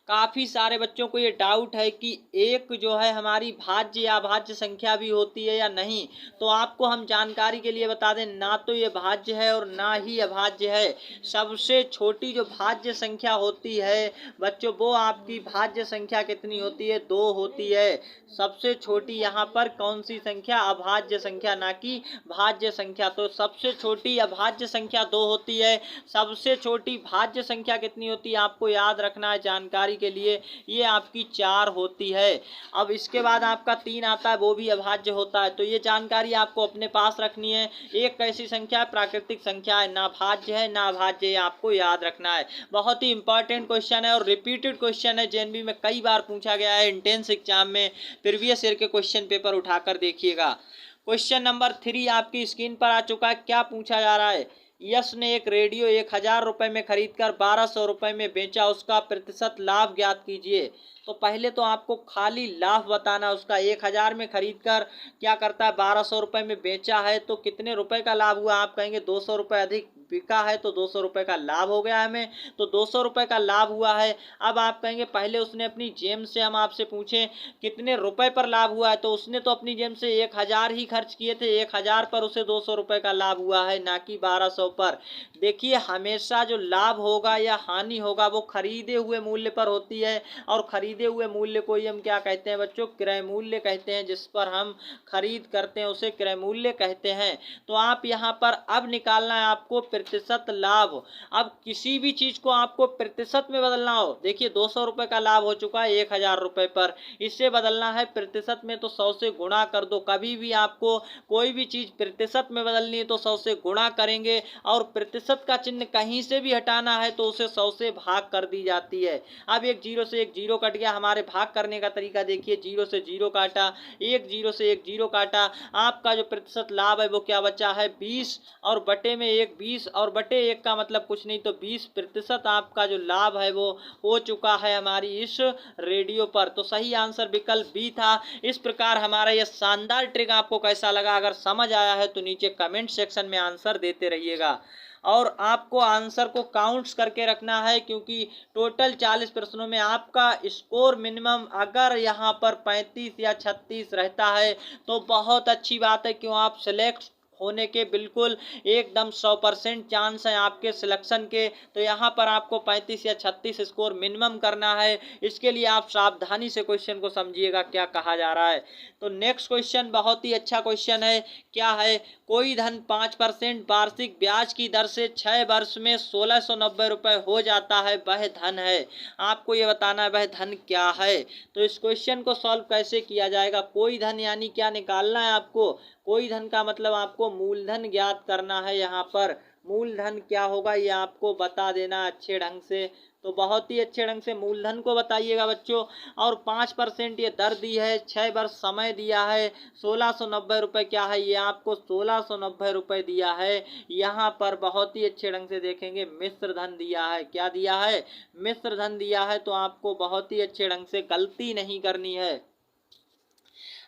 काफ़ी सारे बच्चों को ये डाउट है कि एक जो है हमारी भाज्य या अभाज्य संख्या भी होती है या नहीं, तो आपको हम जानकारी के लिए बता दें, ना तो ये भाज्य है और ना ही अभाज्य है। सबसे छोटी जो भाज्य संख्या होती है बच्चों, वो आपकी भाज्य संख्या कितनी होती है, 2 होती है। सबसे छोटी यहाँ पर कौन सी संख्या, अभाज्य संख्या, ना कि भाज्य संख्या। तो सबसे छोटी अभाज्य संख्या 2 होती है, सबसे छोटी भाज्य संख्या कितनी होती है आपको याद रखना है जानकारी के लिए, ये आपकी 4 होती है। अब इसके बाद आपका 3 आता है, वो भी अभाज्य होता है, तो ये जानकारी आपको अपने पास रखनी है। एक कैसी संख्या है, प्राकृतिक संख्या है, ना भाज्य है ना अभाज्य है, आपको याद रखना है। बहुत ही इंपॉर्टेंट क्वेश्चन है और रिपीटेड क्वेश्चन है, जेएनबी में कई बार पूछा गया है, इंटेंस एग्जाम में प्रीवियस ईयर के क्वेश्चन पेपर उठाकर देखिएगा। क्वेश्चन नंबर 3 आपकी स्क्रीन पर आ चुका है। क्या पूछा जा रहा है, यश ने एक रेडियो 1000 रुपये में खरीदकर 1200 रुपये में बेचा, उसका प्रतिशत लाभ ज्ञात कीजिए। तो पहले तो आपको खाली लाभ बताना, उसका 1000 में खरीदकर क्या करता है 1200 रुपये में बेचा है, तो कितने रुपए का लाभ हुआ, आप कहेंगे 200 रुपये अधिक बिका है तो 200 रुपये का लाभ हो गया हमें, तो 200 रुपये का लाभ हुआ है। अब आप कहेंगे पहले उसने अपनी जेब से, हम आपसे पूछें कितने रुपए पर लाभ हुआ है, तो उसने तो अपनी जेब से 1000 ही खर्च किए थे, 1000 पर उसे 200 रुपये का लाभ हुआ है, ना कि 1200 पर। देखिए हमेशा जो लाभ होगा या हानि होगा वो खरीदे हुए मूल्य पर होती है, और खरीदे हुए मूल्य को ही हम क्या कहते हैं बच्चों, क्रय मूल्य कहते हैं। जिस पर हम खरीद करते हैं उसे क्रय मूल्य कहते हैं। तो आप यहाँ पर अब निकालना है आपको प्रतिशत लाभ। अब किसी भी चीज को आपको प्रतिशत में बदलना हो, देखिए 200 रुपये का लाभ हो चुका है 1000 रुपये पर, इससे बदलना है प्रतिशत में, तो 100 से गुणा कर दो। कभी भी आपको कोई भी चीज प्रतिशत में बदलनी है तो 100 से गुणा करेंगे, और प्रतिशत का चिन्ह कहीं से भी हटाना है तो उसे 100 से भाग कर दी जाती है। अब एक जीरो से एक जीरो कट गया, हमारे भाग करने का तरीका देखिए, 0 से 0 काटा, एक जीरो से एक जीरो काटा, आपका जो प्रतिशत लाभ है वो क्या बचा है 20, और बटे में एक 20 और बटे 1 का मतलब कुछ नहीं तो 20% आपका जो लाभ है वो हो चुका है हमारी इस रेडियो पर। तो सही आंसर विकल्प बी था। इस प्रकार हमारा यह शानदार ट्रिक आपको कैसा लगा? अगर समझ आया है तो नीचे कमेंट सेक्शन में आंसर देते रहिएगा। और आपको आंसर को काउंट्स करके रखना है, क्योंकि टोटल 40 प्रश्नों में आपका स्कोर मिनिमम अगर यहाँ पर 35 या 36 रहता है तो बहुत अच्छी बात है, क्यों आप सिलेक्ट होने के बिल्कुल एकदम 100% चांस है आपके सिलेक्शन के। तो यहाँ पर आपको 35 या 36 स्कोर मिनिमम करना है। इसके लिए आप सावधानी से क्वेश्चन को समझिएगा क्या कहा जा रहा है। तो नेक्स्ट क्वेश्चन बहुत ही अच्छा क्वेश्चन है। क्या है? कोई धन 5% वार्षिक ब्याज की दर से 6 वर्ष में 1690 रुपये हो जाता है, वह धन है। आपको ये बताना है वह धन क्या है। तो इस क्वेश्चन को सॉल्व कैसे किया जाएगा? कोई धन यानी क्या निकालना है आपको? कोई धन का मतलब आपको मूलधन ज्ञात करना है। यहाँ पर मूलधन क्या होगा ये आपको बता देना अच्छे ढंग से। तो बहुत ही अच्छे ढंग से मूलधन को बताइएगा बच्चों। और 5% ये दर दी है, 6 वर्ष समय दिया है, 1690 रुपये क्या है? ये आपको 1690 रुपये दिया है। यहाँ पर बहुत ही अच्छे ढंग से देखेंगे मिश्र धन दिया है। क्या दिया है? मिश्र धन दिया है। तो आपको बहुत ही अच्छे ढंग से गलती नहीं करनी है।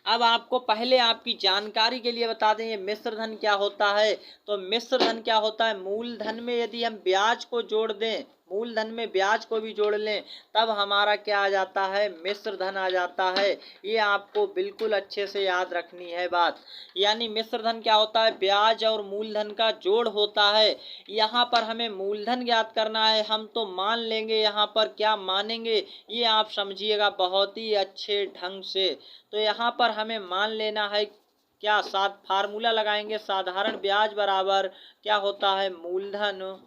अब आपको पहले आपकी जानकारी के लिए बता दें ये मिश्र धन क्या होता है। तो मिश्र धन क्या होता है? मूलधन में यदि हम ब्याज को जोड़ दें, मूलधन में ब्याज को भी जोड़ लें, तब हमारा क्या आ जाता है? मिश्र धन आ जाता है। ये आपको बिल्कुल अच्छे से याद रखनी है बात। यानी मिश्र धन क्या होता है? ब्याज और मूलधन का जोड़ होता है। यहाँ पर हमें मूलधन ज्ञात करना है। हम तो मान लेंगे, यहाँ पर क्या मानेंगे ये आप समझिएगा बहुत ही अच्छे ढंग से। तो यहाँ पर हमें मान लेना है क्या? फार्मूला लगाएंगे, साधारण ब्याज बराबर क्या होता है? मूलधन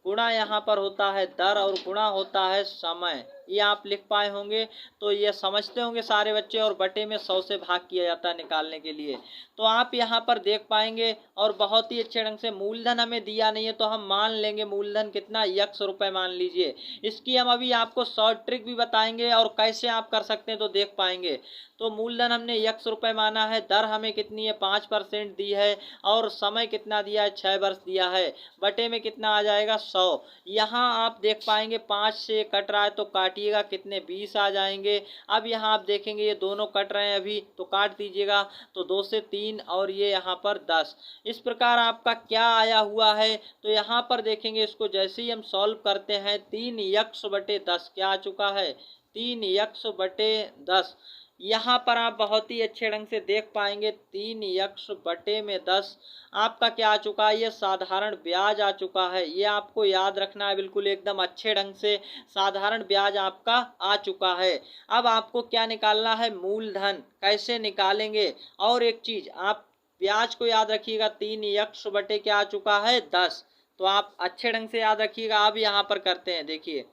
गुणा यहाँ पर होता है दर और गुणा होता है समय। ये आप लिख पाए होंगे। तो ये समझते होंगे सारे बच्चे। और बटे में 100 से भाग किया जाता है निकालने के लिए। तो आप यहाँ पर देख पाएंगे। और बहुत ही अच्छे ढंग से मूलधन हमें दिया नहीं है तो हम मान लेंगे मूलधन कितना? 100 रुपये मान लीजिए। इसकी हम अभी आपको शॉर्ट ट्रिक भी बताएंगे और कैसे आप कर सकते हैं तो देख पाएंगे। तो मूलधन हमने 100 रुपये माना है, दर हमें कितनी है? 5% दी है, और समय कितना दिया है? 6 वर्ष दिया है। बटे में कितना आ जाएगा? 100। यहाँ आप देख पाएंगे 5 से कट रहा है तो काटिएगा, कितने? 20 आ जाएंगे। अब यहाँ आप देखेंगे ये दोनों कट रहे हैं अभी, तो काट दीजिएगा। तो 2 से 3 और ये यहाँ पर 10। इस प्रकार आपका क्या आया हुआ है? तो यहाँ पर देखेंगे इसको जैसे ही हम सॉल्व करते हैं 3x/10 क्या आ चुका है? 3x/10। यहाँ पर आप बहुत ही अच्छे ढंग से देख पाएंगे 3x/10 आपका क्या आ चुका है? ये साधारण ब्याज आ चुका है। ये आपको याद रखना है बिल्कुल एकदम अच्छे ढंग से। साधारण ब्याज आपका आ चुका है। अब आपको क्या निकालना है? मूलधन। कैसे निकालेंगे? और एक चीज आप ब्याज को याद रखिएगा, 3x क्या आ चुका है? 10। तो आप अच्छे ढंग से याद रखिएगा। अब यहाँ पर करते हैं, देखिए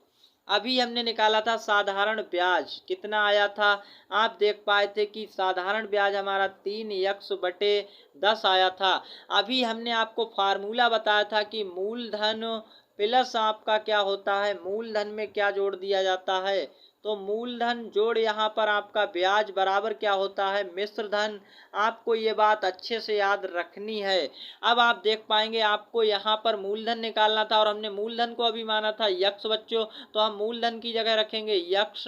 अभी हमने निकाला था साधारण ब्याज, कितना आया था? आप देख पाए थे कि साधारण ब्याज हमारा 3x/10 आया था। अभी हमने आपको फार्मूला बताया था कि मूलधन प्लस आपका क्या होता है? मूलधन में क्या जोड़ दिया जाता है? तो मूलधन जोड़ यहाँ पर आपका ब्याज बराबर क्या होता है? मिश्र धन। आपको ये बात अच्छे से याद रखनी है। अब आप देख पाएंगे आपको यहाँ पर मूलधन निकालना था और हमने मूलधन को अभी माना था यक्ष बच्चों। तो हम मूलधन की जगह रखेंगे यक्ष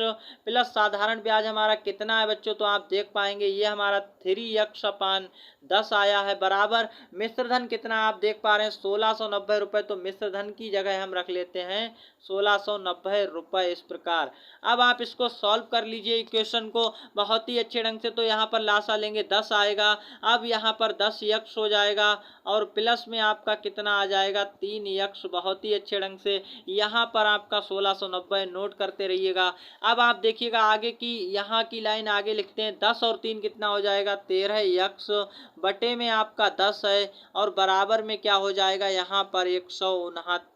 प्लस साधारण ब्याज हमारा कितना है बच्चों? तो आप देख पाएंगे ये हमारा 3x/10 आया है, बराबर मिश्र धन कितना आप देख पा रहे हैं? 1690 रुपये। तो मिश्र धन की जगह हम रख लेते हैं 1690 रुपये। इस प्रकार अब आप इसको सॉल्व कर लीजिए इक्वेशन को बहुत ही अच्छे ढंग से। तो यहाँ पर लासा लेंगे 10 आएगा। अब यहाँ पर 10x हो जाएगा और प्लस में आपका कितना आ जाएगा? 3x। बहुत ही अच्छे ढंग से यहाँ पर आपका 1690 नोट करते रहिएगा। अब आप देखिएगा आगे की यहाँ की लाइन आगे लिखते हैं। 10 और 3 कितना हो जाएगा? 13x। बटे में आपका 10 है और बराबर में क्या हो जाएगा? यहाँ पर 169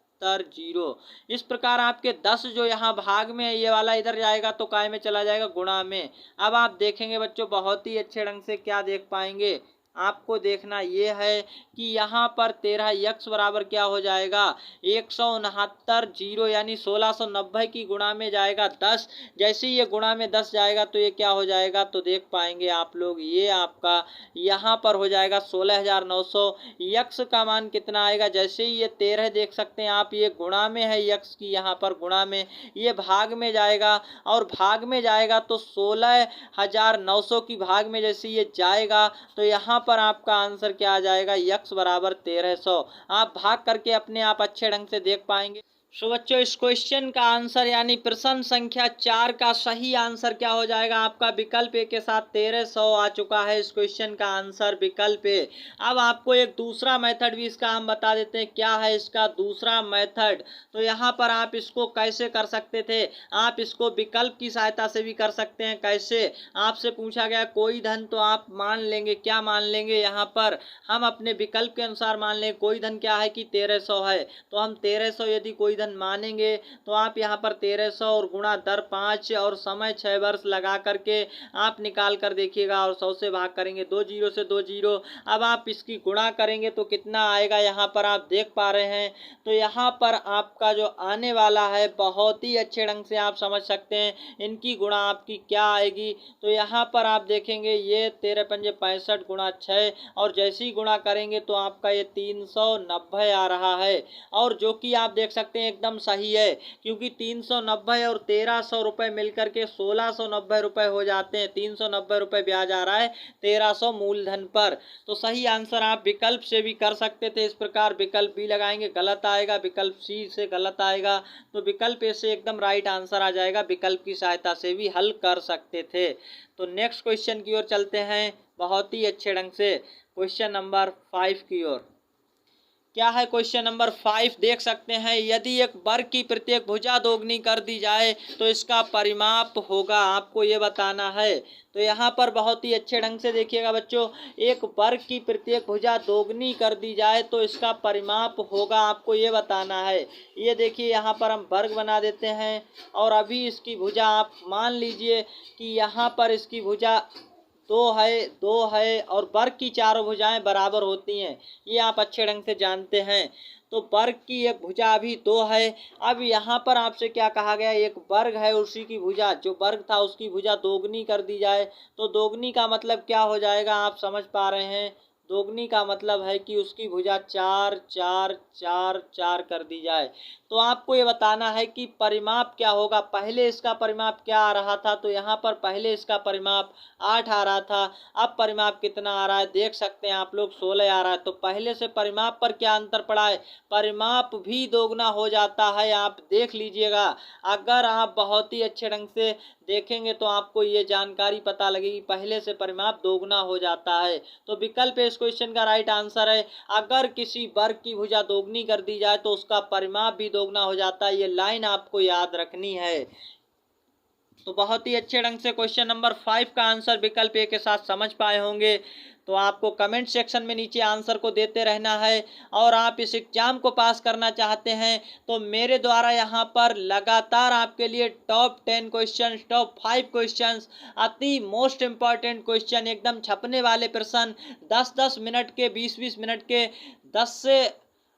इस प्रकार आपके 10 जो यहाँ भाग में है ये वाला इधर जाएगा तो काय में चला जाएगा? गुणा में। अब आप देखेंगे बच्चों बहुत ही अच्छे ढंग से क्या देख पाएंगे आपको देखना ये है कि यहाँ पर 13x बराबर क्या हो जाएगा 169 जीरो यानी 1690 की गुणा में जाएगा 10। जैसे ही ये गुणा में 10 जाएगा तो ये क्या हो जाएगा, तो देख पाएंगे आप लोग ये आपका यहाँ पर हो जाएगा 16,900। यक्स का मान कितना आएगा, जैसे ही ये 13 देख सकते हैं आप, ये गुणा में है यक्स की, यहाँ पर गुणा में, ये भाग में जाएगा और भाग में जाएगा तो 16,900 की भाग में जैसे ये जाएगा तो यहाँ पर आपका आंसर क्या आ जाएगा, यक्स बराबर 1300। आप भाग करके अपने आप अच्छे ढंग से देख पाएंगे। सो बच्चों इस क्वेश्चन का आंसर यानी प्रश्न संख्या 4 का सही आंसर क्या हो जाएगा आपका विकल्प ए के साथ 1300 आ चुका है। इस क्वेश्चन का आंसर विकल्प ए। अब आपको एक दूसरा मेथड भी इसका हम बता देते हैं, क्या है इसका दूसरा मेथड। तो यहाँ पर आप इसको कैसे कर सकते थे, आप इसको विकल्प की सहायता से भी कर सकते हैं। कैसे, आपसे पूछा गया कोई धन, तो आप मान लेंगे, क्या मान लेंगे, यहाँ पर हम अपने विकल्प के अनुसार मान लेंगे कोई धन क्या है कि 1300 है। तो हम 1300 यदि कोई मानेंगे तो आप यहाँ पर 1300 और गुणा दर 5 और समय 6 वर्ष लगा करके आप निकाल कर देखिएगा और 100 से भाग करेंगे, 2 जीरो से 2 जीरो। अब आप इसकी गुणा करेंगे तो कितना आएगा, यहाँ पर आप देख पा रहे हैं। तो यहाँ पर आपका जो आने वाला है बहुत ही अच्छे ढंग से आप समझ सकते हैं इनकी गुणा आपकी क्या आएगी। तो यहाँ पर आप देखेंगे ये 13 पंजे 65 गुणा 6 और जैसे ही गुणा करेंगे तो आपका ये 390 आ रहा है। और जो कि आप देख सकते हैं एकदम सही है, क्योंकि 390 और 1300 रुपए मिलकर के 1690 रुपए हो जाते हैं। 390 रुपए ब्याज आ रहा है 1300 मूलधन पर। तो सही आंसर आप विकल्प से भी कर सकते थे, इस प्रकार विकल्प बी लगाएंगे गलत आएगा, विकल्प सी से गलत आएगा, तो विकल्प ए से एकदम राइट आंसर आ जाएगा। विकल्प की सहायता से भी हल कर सकते थे। तो नेक्स्ट क्वेश्चन की ओर चलते हैं बहुत ही अच्छे ढंग से, क्वेश्चन नंबर 5 की ओर। क्या है क्वेश्चन नंबर 5, देख सकते हैं यदि एक वर्ग की प्रत्येक भुजा दोगुनी कर दी जाए तो इसका परिमाप होगा, आपको ये बताना है। तो यहाँ पर बहुत ही अच्छे ढंग से देखिएगा बच्चों, एक वर्ग की प्रत्येक भुजा दोगुनी कर दी जाए तो इसका परिमाप होगा, आपको ये बताना है। ये देखिए यहाँ पर हम वर्ग बना देते हैं और अभी इसकी भुजा आप मान लीजिए कि यहाँ पर इसकी भुजा 2 है और वर्ग की चारों भुजाएं बराबर होती हैं, ये आप अच्छे ढंग से जानते हैं। तो वर्ग की एक भुजा अभी 2 है। अब यहाँ पर आपसे क्या कहा गया, एक वर्ग है उसी की भुजा, जो वर्ग था उसकी भुजा दोगुनी कर दी जाए। तो दोगुनी का मतलब क्या हो जाएगा, आप समझ पा रहे हैं। दोगुनी का मतलब है कि उसकी भुजा 4 4 4 4 कर दी जाए। तो आपको ये बताना है कि परिमाप क्या होगा। पहले इसका परिमाप क्या आ रहा था, तो यहाँ पर पहले इसका परिमाप 8 आ रहा था, अब परिमाप कितना आ रहा है देख सकते हैं आप लोग, 16 आ रहा है। तो पहले से परिमाप पर क्या अंतर पड़ा है, परिमाप भी दोगुना हो जाता है, आप देख लीजिएगा। अगर आप बहुत ही अच्छे ढंग से देखेंगे तो आपको ये जानकारी पता लगेगी, पहले से परिमाप दोगुना हो जाता है। तो विकल्प इस क्वेश्चन का राइट आंसर है। अगर किसी वर्ग की भुजा दोगुनी कर दी जाए तो उसका परिमाप भी दोगुना हो जाता है, ये लाइन आपको याद रखनी है। तो बहुत ही अच्छे ढंग से क्वेश्चन नंबर 5 का आंसर विकल्प ए के साथ समझ पाए होंगे। तो आपको कमेंट सेक्शन में नीचे आंसर को देते रहना है। और आप इस एग्जाम को पास करना चाहते हैं तो मेरे द्वारा यहाँ पर लगातार आपके लिए टॉप 10 क्वेश्चन, टॉप 5 क्वेश्चन, अति मोस्ट इम्पॉर्टेंट क्वेश्चन, एकदम छपने वाले प्रश्न, 10-10 मिनट के, 20-20 मिनट के 10 से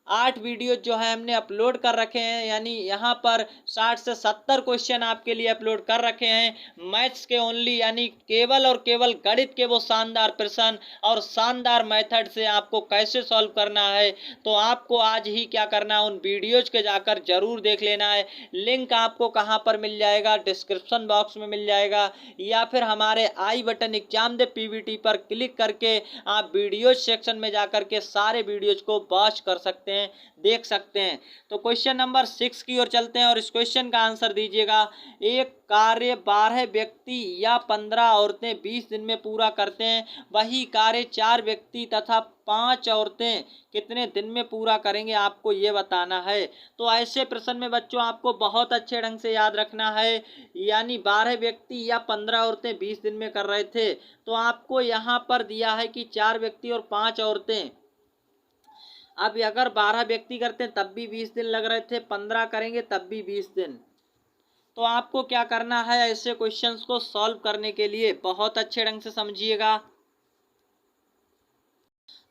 8 वीडियो जो है हमने अपलोड कर रखे हैं, यानी यहाँ पर 60 से 70 क्वेश्चन आपके लिए अपलोड कर रखे हैं मैथ्स के ओनली, यानी केवल और केवल गणित के वो शानदार प्रश्न और शानदार मेथड से आपको कैसे सॉल्व करना है। तो आपको आज ही क्या करना है, उन वीडियोज के जाकर जरूर देख लेना है। लिंक आपको कहाँ पर मिल जाएगा, डिस्क्रिप्शन बॉक्स में मिल जाएगा, या फिर हमारे आई बटन एग्जाम दे पीवीटी पर क्लिक करके आप वीडियोज सेक्शन में जाकर के सारे वीडियोज को वॉच कर सकते हैं, देख सकते हैं। तो क्वेश्चन नंबर 6 की ओर चलते हैं और इस क्वेश्चन का आंसर दीजिएगा। एक कार्य 12 व्यक्ति या 15 औरतें 20 दिन में पूरा करते हैं, वही कार्य 4 व्यक्ति तथा 5 औरतें कितने दिन में पूरा करेंगे, आपको ये बताना है। तो ऐसे प्रश्न में बच्चों आपको बहुत अच्छे ढंग से याद रखना है, यानी 12 व्यक्ति या 15 औरतें 20 दिन में कर रहे थे, तो आपको यहाँ पर दिया है कि 4 व्यक्ति और 5 औरतें। अब अगर 12 व्यक्ति करते हैं तब भी 20 दिन लग रहे थे, 15 करेंगे तब भी 20 दिन। तो आपको क्या करना है, ऐसे क्वेश्चंस को सॉल्व करने के लिए बहुत अच्छे ढंग से समझिएगा।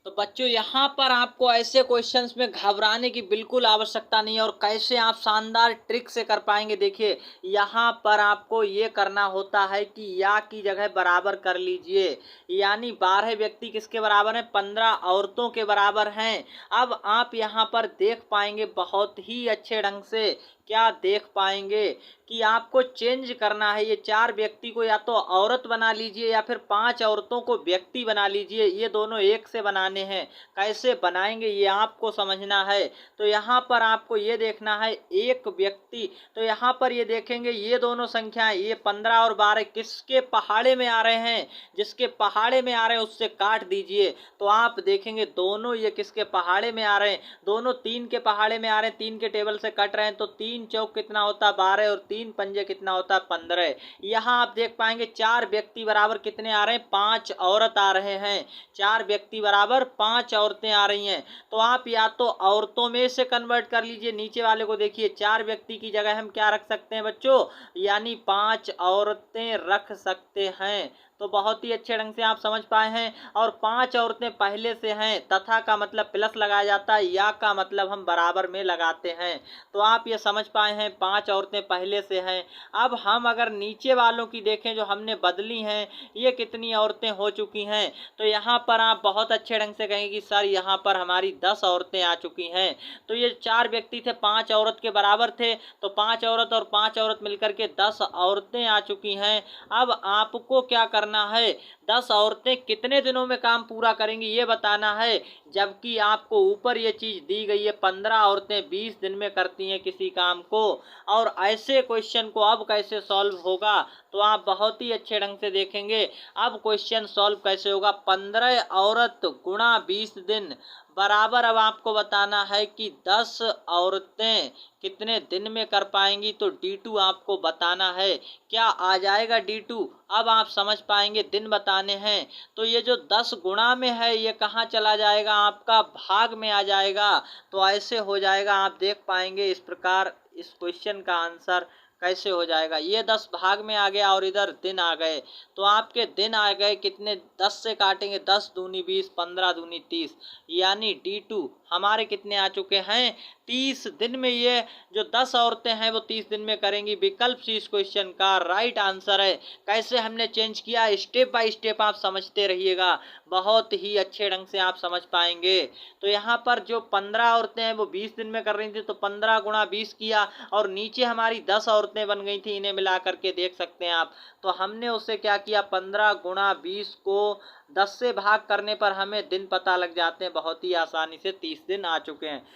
तो बच्चों यहाँ पर आपको ऐसे क्वेश्चंस में घबराने की बिल्कुल आवश्यकता नहीं है। और कैसे आप शानदार ट्रिक से कर पाएंगे, देखिए यहाँ पर आपको ये करना होता है कि या की जगह बराबर कर लीजिए, यानी 12 व्यक्ति किसके बराबर हैं, 15 औरतों के बराबर हैं। अब आप यहाँ पर देख पाएंगे बहुत ही अच्छे ढंग से, क्या देख पाएंगे कि आपको चेंज करना है। ये 4 व्यक्ति को या तो औरत बना लीजिए या फिर 5 औरतों को व्यक्ति बना लीजिए, ये दोनों एक से बनाने हैं। कैसे बनाएंगे ये आपको समझना है। तो यहाँ पर आपको ये देखना है एक व्यक्ति, तो यहाँ पर ये देखेंगे ये दोनों संख्याएं, ये 15 और 12 किसके पहाड़े में आ रहे हैं, जिसके पहाड़े में आ रहे हैं उससे काट दीजिए। तो आप देखेंगे दोनों ये किसके पहाड़े में आ रहे हैं, दोनों 3 के पहाड़े में आ रहे हैं, 3 के टेबल से कट रहे हैं। तो 3 चौक कितना होता है 12 और 3 पंजे कितना होता है 15। यहाँ आप देख पाएंगे 4 व्यक्ति बराबर कितने आ रहे हैं, 5 औरत आ रहे हैं। 4 व्यक्ति बराबर 5 औरतें आ रही हैं। तो आप या तो औरतों में से कन्वर्ट कर लीजिए, नीचे वाले को देखिए 4 व्यक्ति की जगह हम क्या रख सकते हैं बच्चों, यानी 5 औरतें रख सकते हैं। तो बहुत ही अच्छे ढंग से आप समझ पाए हैं। और 5 औरतें पहले से हैं, तथा का मतलब प्लस लगाया जाता है, या का मतलब हम बराबर में लगाते हैं। तो आप ये समझ पाए हैं 5 औरतें पहले से हैं। अब हम अगर नीचे वालों की देखें जो हमने बदली हैं, ये कितनी औरतें हो चुकी हैं। तो यहाँ पर आप बहुत अच्छे ढंग से कहेंगे कि सर यहाँ पर हमारी 10 औरतें आ चुकी हैं। तो ये 4 व्यक्ति थे, 5 औरत के बराबर थे, तो 5 औरत और 5 औरत मिलकर के 10 औरतें आ चुकी हैं। अब आपको क्या करना है, 10 औरतें कितने दिनों में काम पूरा करेंगी ये बताना है। जबकि आपको ऊपर ये चीज दी गई है 15 औरतें 20 दिन में करती हैं किसी काम को। और ऐसे क्वेश्चन को अब कैसे सॉल्व होगा, तो आप बहुत ही अच्छे ढंग से देखेंगे। अब क्वेश्चन सॉल्व कैसे होगा, 15 औरत गुणा 20 दिन बराबर, अब आपको बताना है कि 10 औरतें कितने दिन में कर पाएंगी। तो D2 आपको बताना है, क्या आ जाएगा D2। अब आप समझ पाएंगे दिन बताने हैं, तो ये जो 10 गुणा में है ये कहाँ चला जाएगा, आपका भाग में आ जाएगा। तो ऐसे हो जाएगा, आप देख पाएंगे इस प्रकार इस क्वेश्चन का आंसर कैसे हो जाएगा। ये 10 भाग में आ गया और इधर दिन आ गए, तो आपके दिन आ गए कितने, 10 से काटेंगे 10 दूनी 20, 15 दूनी 30, यानी D2 हमारे कितने आ चुके हैं 30 दिन में। ये जो 10 औरतें हैं वो 30 दिन में करेंगी। विकल्प सी इस क्वेश्चन का राइट आंसर है। कैसे हमने चेंज किया, स्टेप बाय स्टेप आप समझते रहिएगा, बहुत ही अच्छे ढंग से आप समझ पाएंगे। तो यहाँ पर जो 15 औरतें हैं वो 20 दिन में कर रही थी, तो 15 गुणा 20 किया, और नीचे हमारी 10 औरतें बन गई थी, इन्हें मिला करके देख सकते हैं आप। तो हमने उससे क्या किया, 15 गुणा 20 को 10 से भाग करने पर हमें दिन पता लग जाते हैं, बहुत ही आसानी से 30 दिन आ चुके हैं।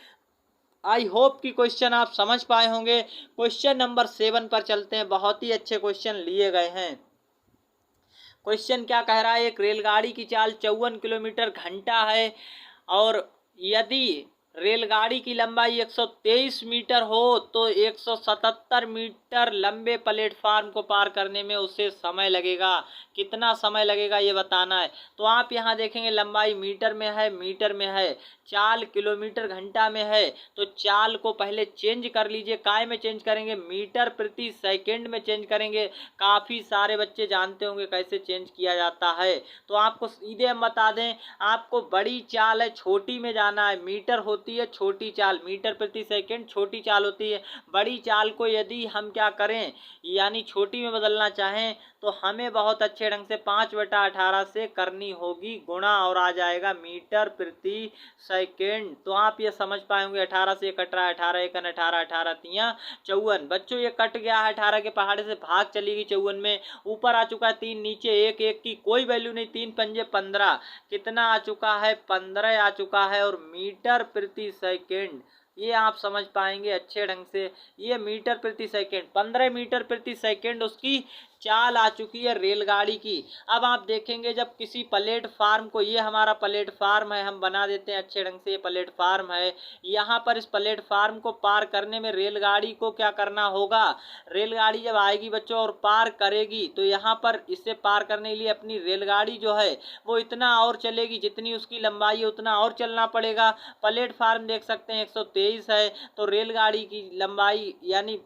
आई होप कि क्वेश्चन आप समझ पाए होंगे। क्वेश्चन नंबर 7 पर चलते हैं, बहुत ही अच्छे क्वेश्चन लिए गए हैं। क्वेश्चन क्या कह रहा है, एक रेलगाड़ी की चाल 54 किलोमीटर घंटा है, और यदि रेलगाड़ी की लंबाई 123 मीटर हो तो 177 मीटर लंबे प्लेटफार्म को पार करने में उसे समय लगेगा। कितना समय लगेगा ये बताना है। तो आप यहाँ देखेंगे लंबाई मीटर में है, मीटर में है, चाल किलोमीटर घंटा में है। तो चाल को पहले चेंज कर लीजिए, काय में चेंज करेंगे, मीटर प्रति सेकंड में चेंज करेंगे। काफ़ी सारे बच्चे जानते होंगे कैसे चेंज किया जाता है। तो आपको सीधे हम बता दें, आपको बड़ी चाल है छोटी में जाना है, मीटर होती है छोटी चाल, मीटर प्रति सेकंड छोटी चाल होती है। बड़ी चाल को यदि हम क्या करें, यानी छोटी में बदलना चाहें, तो हमें बहुत अच्छे ढंग से 5/18 से करनी होगी गुणा, और आ जाएगा मीटर प्रति सेकंड। तो आप ये समझ पाएंगे 18 से कट रहा है, 18 एकन 18, 18 तिया 54। बच्चों ये कट गया है, 18 के पहाड़े से भाग चली गई 54 में, ऊपर आ चुका है 3, नीचे 1, 1 की कोई वैल्यू नहीं, 3 पंजे 15, कितना आ चुका है 15 आ चुका है। और मीटर प्रति सेकंड ये आप समझ पाएंगे अच्छे ढंग से, ये मीटर प्रति सेकंड 15 मीटर प्रति सेकंड उसकी चाल आ चुकी है रेलगाड़ी की। अब आप देखेंगे जब किसी प्लेटफार्म को, ये हमारा प्लेटफार्म है, हम बना देते हैं अच्छे ढंग से, ये प्लेटफार्म है। यहाँ पर इस प्लेटफार्म को पार करने में रेलगाड़ी को क्या करना होगा, रेलगाड़ी जब आएगी बच्चों और पार करेगी, तो यहाँ पर इसे पार करने के लिए अपनी रेलगाड़ी जो है वो इतना और चलेगी, जितनी उसकी लंबाई है उतना और चलना पड़ेगा। प्लेटफार्म देख सकते हैं 123 है, तो रेलगाड़ी की लंबाई, यानी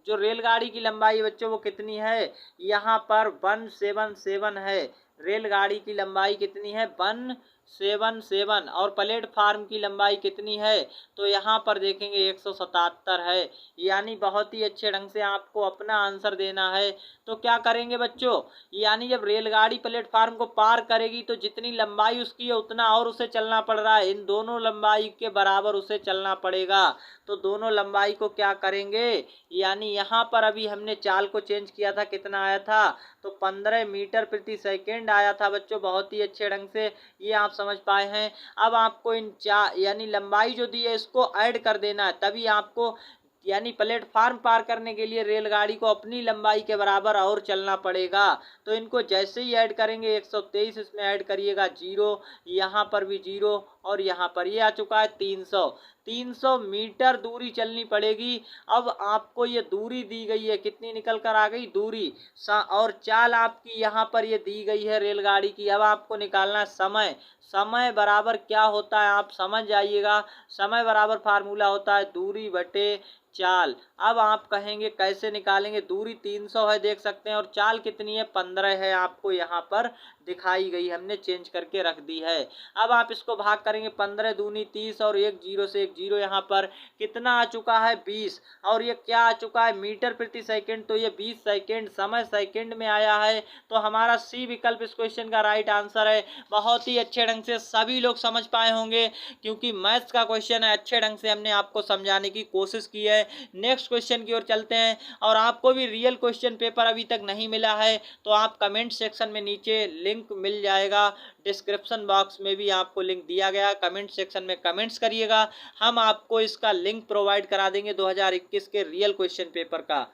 जो रेलगाड़ी की लंबाई बच्चों वो कितनी है, यहाँ पर 177 है, रेलगाड़ी की लंबाई कितनी है 177 और प्लेटफार्म की लंबाई कितनी है, तो यहाँ पर देखेंगे 177 है। यानी बहुत ही अच्छे ढंग से आपको अपना आंसर देना है। तो क्या करेंगे बच्चों, यानी जब रेलगाड़ी प्लेटफार्म को पार करेगी तो जितनी लंबाई उसकी है उतना और उसे चलना पड़ रहा है, इन दोनों लंबाई के बराबर उसे चलना पड़ेगा। तो दोनों लंबाई को क्या करेंगे, यानी यहाँ पर अभी हमने चाल को चेंज किया था, कितना आया था, तो 15 मीटर प्रति सेकेंड आया था बच्चों। बहुत ही अच्छे ढंग से ये आप समझ पाए हैं। अब आपको इन यानी लंबाई जो दी है इसको ऐड कर देना है, तभी आपको यानी प्लेटफार्म पार करने के लिए रेलगाड़ी को अपनी लंबाई के बराबर और चलना पड़ेगा। तो इनको जैसे ही ऐड करेंगे 123 इसमें ऐड करिएगा 0, यहाँ पर भी 0 और यहाँ पर ये आ चुका है 300 मीटर दूरी चलनी पड़ेगी। अब आपको ये दूरी दी गई है, कितनी निकल कर आ गई दूरी, और चाल आपकी यहाँ पर ये दी गई है रेलगाड़ी की। अब आपको निकालना है समय। समय बराबर क्या होता है आप समझ जाइएगा। समय बराबर फार्मूला होता है दूरी बटे चाल। अब आप कहेंगे कैसे निकालेंगे, दूरी 300 है देख सकते हैं और चाल कितनी है 15 है, आपको यहाँ पर दिखाई गई, हमने चेंज करके रख दी है। अब आप इसको भाग करेंगे 15 दूनी 30 और एक जीरो से एक जीरो, यहाँ पर कितना आ चुका है 20 और ये क्या आ चुका है मीटर प्रति सेकंड, तो ये 20 सेकंड समय सेकंड में आया है। तो हमारा सी विकल्प इस क्वेश्चन का राइट आंसर है। बहुत ही अच्छे ढंग से सभी लोग समझ पाए होंगे क्योंकि मैथ्स का क्वेश्चन है, अच्छे ढंग से हमने आपको समझाने की कोशिश की है। नेक्स्ट क्वेश्चन की ओर चलते हैं। और आपको भी रियल क्वेश्चन पेपर अभी तक नहीं मिला है तो आप कमेंट सेक्शन में नीचे लिंक मिल जाएगा, डिस्क्रिप्शन बॉक्स में भी आपको लिंक दिया गया, कमेंट सेक्शन में कमेंट्स करिएगा, हम आपको इसका लिंक प्रोवाइड करा देंगे 2021 के रियल क्वेश्चन पेपर का।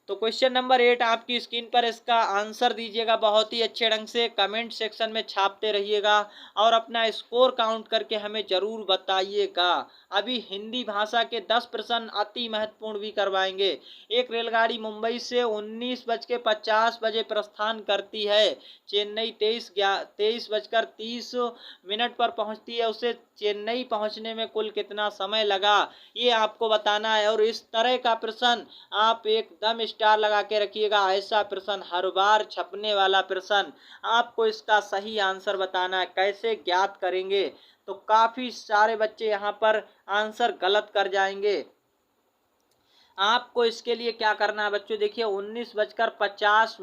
तो क्वेश्चन नंबर 8 आपकी स्क्रीन पर, इसका आंसर दीजिएगा बहुत ही अच्छे ढंग से, कमेंट सेक्शन में छापते रहिएगा और अपना स्कोर काउंट करके हमें जरूर बताइएगा। अभी हिंदी भाषा के 10 प्रश्न अति महत्वपूर्ण भी करवाएंगे। एक रेलगाड़ी मुंबई से 19:50 बजे प्रस्थान करती है, चेन्नई 23:30 पर पहुंचती है, उसे चेन्नई पहुंचने में कुल कितना समय लगा, ये आपको बताना है। और इस तरह का प्रश्न आप एकदम स्टार लगा के रखिएगा, ऐसा प्रश्न हर बार छपने वाला प्रश्न, आपको इसका सही आंसर बताना है। कैसे ज्ञात करेंगे, तो काफी सारे बच्चे यहाँ पर आंसर गलत कर जाएंगे। आपको इसके लिए क्या करना है बच्चों, देखिए 19:50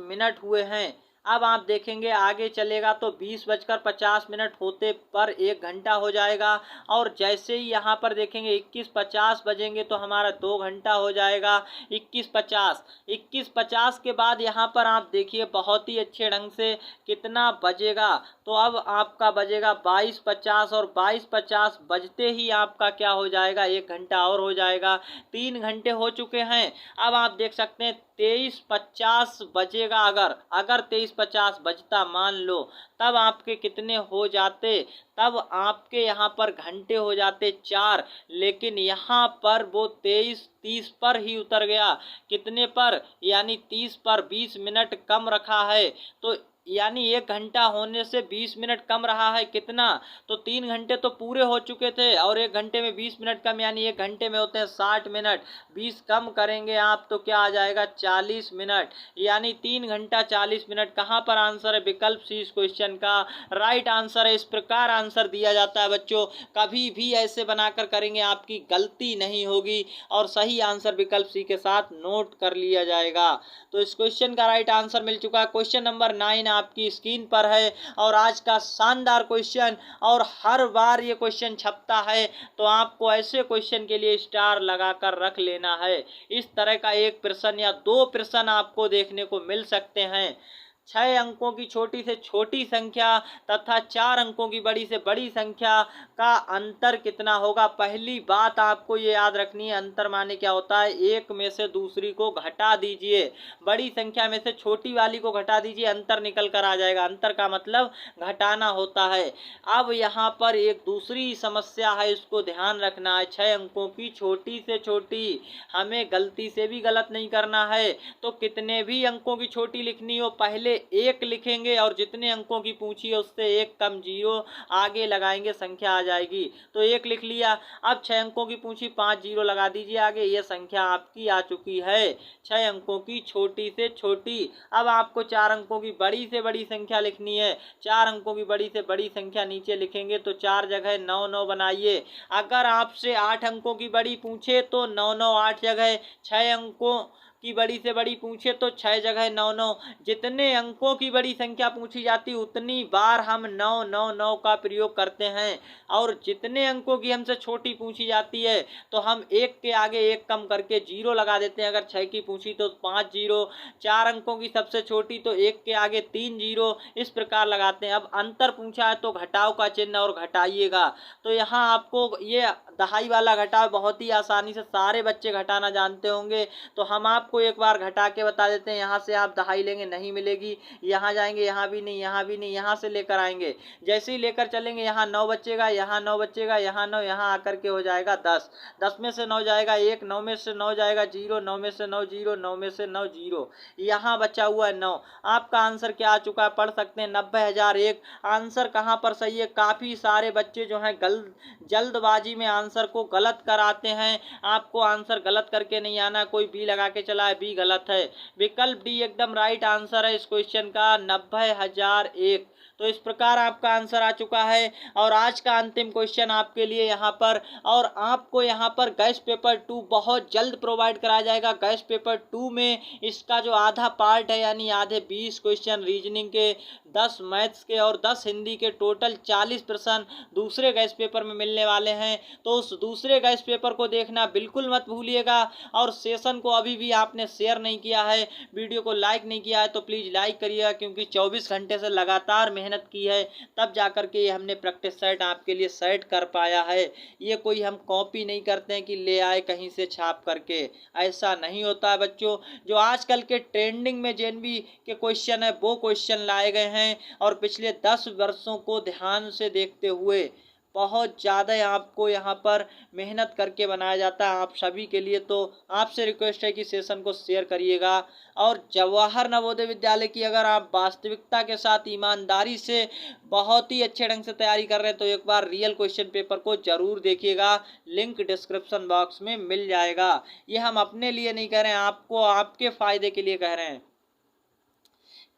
हुए हैं। अब आप देखेंगे आगे चलेगा तो 20:50 होते पर 1 घंटा हो जाएगा और जैसे ही यहाँ पर देखेंगे 21:50 बजेंगे तो हमारा 2 घंटा हो जाएगा। 21:50 के बाद यहाँ पर आप देखिए बहुत ही अच्छे ढंग से कितना बजेगा, तो अब आपका बजेगा 22:50 और 22:50 बजते ही आपका क्या हो जाएगा 1 घंटा और हो जाएगा, 3 घंटे हो चुके हैं। अब आप देख सकते हैं 23:50 बजेगा, अगर 23:50 बजता मान लो, तब आपके कितने हो जाते, तब आपके यहाँ पर घंटे हो जाते 4, लेकिन यहाँ पर वो 23:30 पर ही उतर गया। कितने पर, यानी 30 पर, 20 मिनट कम रखा है, तो यानी 1 घंटा होने से 20 मिनट कम रहा है कितना, तो 3 घंटे तो पूरे हो चुके थे और 1 घंटे में 20 मिनट कम, यानी 1 घंटे में होते हैं 60 मिनट, 20 कम करेंगे आप तो क्या आ जाएगा 40 मिनट, यानी 3 घंटा 40 मिनट। कहाँ पर आंसर है, विकल्प सी इस क्वेश्चन का राइट आंसर है। इस प्रकार आंसर दिया जाता है बच्चों, कभी भी ऐसे बनाकर करेंगे आपकी गलती नहीं होगी और सही आंसर विकल्प सी के साथ नोट कर लिया जाएगा। तो इस क्वेश्चन का राइट आंसर मिल चुका है। क्वेश्चन नंबर 9 आपकी स्क्रीन पर है और आज का शानदार क्वेश्चन, और हर बार ये क्वेश्चन छपता है तो आपको ऐसे क्वेश्चन के लिए स्टार लगाकर रख लेना है। इस तरह का एक प्रश्न या 2 प्रश्न आपको देखने को मिल सकते हैं। 6 अंकों की छोटी से छोटी संख्या तथा 4 अंकों की बड़ी से बड़ी संख्या का अंतर कितना होगा। पहली बात आपको ये याद रखनी है, अंतर माने क्या होता है, एक में से दूसरी को घटा दीजिए, बड़ी संख्या में से छोटी वाली को घटा दीजिए, अंतर निकल कर आ जाएगा। अंतर का मतलब घटाना होता है। अब यहाँ पर एक दूसरी समस्या है, इसको ध्यान रखना है। 6 अंकों की छोटी से छोटी, हमें गलती से भी गलत नहीं करना है, तो कितने भी अंकों की छोटी लिखनी हो, पहले एक लिखेंगे और जितने अंकों की पूछी है उससे एक कम जीरो आगे लगाएंगे, संख्या आ जाएगी। तो एक लिख लिया। अब 6 अंकों की पूछी, 5 जीरो लगा दीजिए आगे, ये संख्या आपकी आ चुकी है 6 अंकों की छोटी से छोटी। अब आपको 4 अंकों की बड़ी से बड़ी संख्या लिखनी है। 4 अंकों की बड़ी से बड़ी संख्या नीचे लिखेंगे तो 4 जगह 9 9 बनाइए। अगर आपसे 8 अंकों की बड़ी पूछे तो 9 9 8 जगह, 6 अंकों की बड़ी से बड़ी पूछे तो 6 जगह 9 9। जितने अंकों की बड़ी संख्या पूछी जाती उतनी बार हम 9 9 9 का प्रयोग करते हैं, और जितने अंकों की हमसे छोटी पूछी जाती है तो हम एक के आगे एक कम करके जीरो लगा देते हैं। अगर 6 की पूछी तो 5 जीरो, 4 अंकों की सबसे छोटी तो एक के आगे 3 जीरो, इस प्रकार लगाते हैं। अब अंतर पूछा है तो घटाव का चिन्ह और घटाइएगा। तो यहाँ आपको ये दहाई वाला घटाव बहुत ही आसानी से सारे बच्चे घटाना जानते होंगे, तो हम आपको एक बार घटा के बता देते हैं। यहाँ से आप दहाई लेंगे, नहीं मिलेगी, यहाँ जाएंगे, यहाँ भी नहीं, यहाँ भी नहीं, यहाँ से लेकर आएंगे, जैसे ही लेकर चलेंगे यहाँ 9 बचेगा, यहाँ 9 बचेगा, यहाँ 9, यहाँ आकर के हो जाएगा 10। 10 में से 9 जाएगा 1, 9 में से 9 जाएगा 0, 9 में से 9 0, 9 में से 9 0, यहाँ बचा हुआ है 9। आपका आंसर क्या आ चुका है, पढ़ सकते हैं 90,001। आंसर कहाँ पर सही है? काफी सारे बच्चे जो हैं जल्दबाजी में आंसर को गलत कराते हैं। आपको आंसर गलत करके नहीं आना, कोई बी लगा के चला है, बी गलत है। विकल्प डी एकदम राइट आंसर है इस क्वेश्चन का, 90,001। तो इस प्रकार आपका आंसर आ चुका है। और आज का अंतिम क्वेश्चन आपके लिए यहाँ पर, और आपको यहाँ पर गैस पेपर 2 बहुत जल्द प्रोवाइड कराया जाएगा। गैस पेपर 2 में इसका जो आधा पार्ट है, यानी आधे 20 क्वेश्चन रीजनिंग के, 10 मैथ्स के और 10 हिंदी के, टोटल 40 प्रश्न दूसरे गैस पेपर में मिलने वाले हैं। तो उस दूसरे गैस पेपर को देखना बिल्कुल मत भूलिएगा। और सेशन को अभी भी आपने शेयर नहीं किया है, वीडियो को लाइक नहीं किया है, तो प्लीज़ लाइक करिएगा, क्योंकि 24 घंटे से लगातार मेहनत की है, तब जाकर के ये हमने प्रैक्टिस सेट आपके लिए सेट कर पाया है। ये कोई हम कॉपी नहीं करते हैं कि ले आए कहीं से छाप करके, ऐसा नहीं होता है बच्चों। जो आजकल के ट्रेंडिंग में जेएनवी के क्वेश्चन है वो क्वेश्चन लाए गए हैं, और पिछले 10 वर्षों को ध्यान से देखते हुए बहुत ज़्यादा आपको यहाँ पर मेहनत करके बनाया जाता है आप सभी के लिए। तो आपसे रिक्वेस्ट है कि सेशन को शेयर करिएगा। और जवाहर नवोदय विद्यालय की अगर आप वास्तविकता के साथ ईमानदारी से बहुत ही अच्छे ढंग से तैयारी कर रहे हैं तो एक बार रियल क्वेश्चन पेपर को जरूर देखिएगा, लिंक डिस्क्रिप्शन बॉक्स में मिल जाएगा। ये हम अपने लिए नहीं कह रहे हैं, आपको आपके फायदे के लिए कह रहे हैं।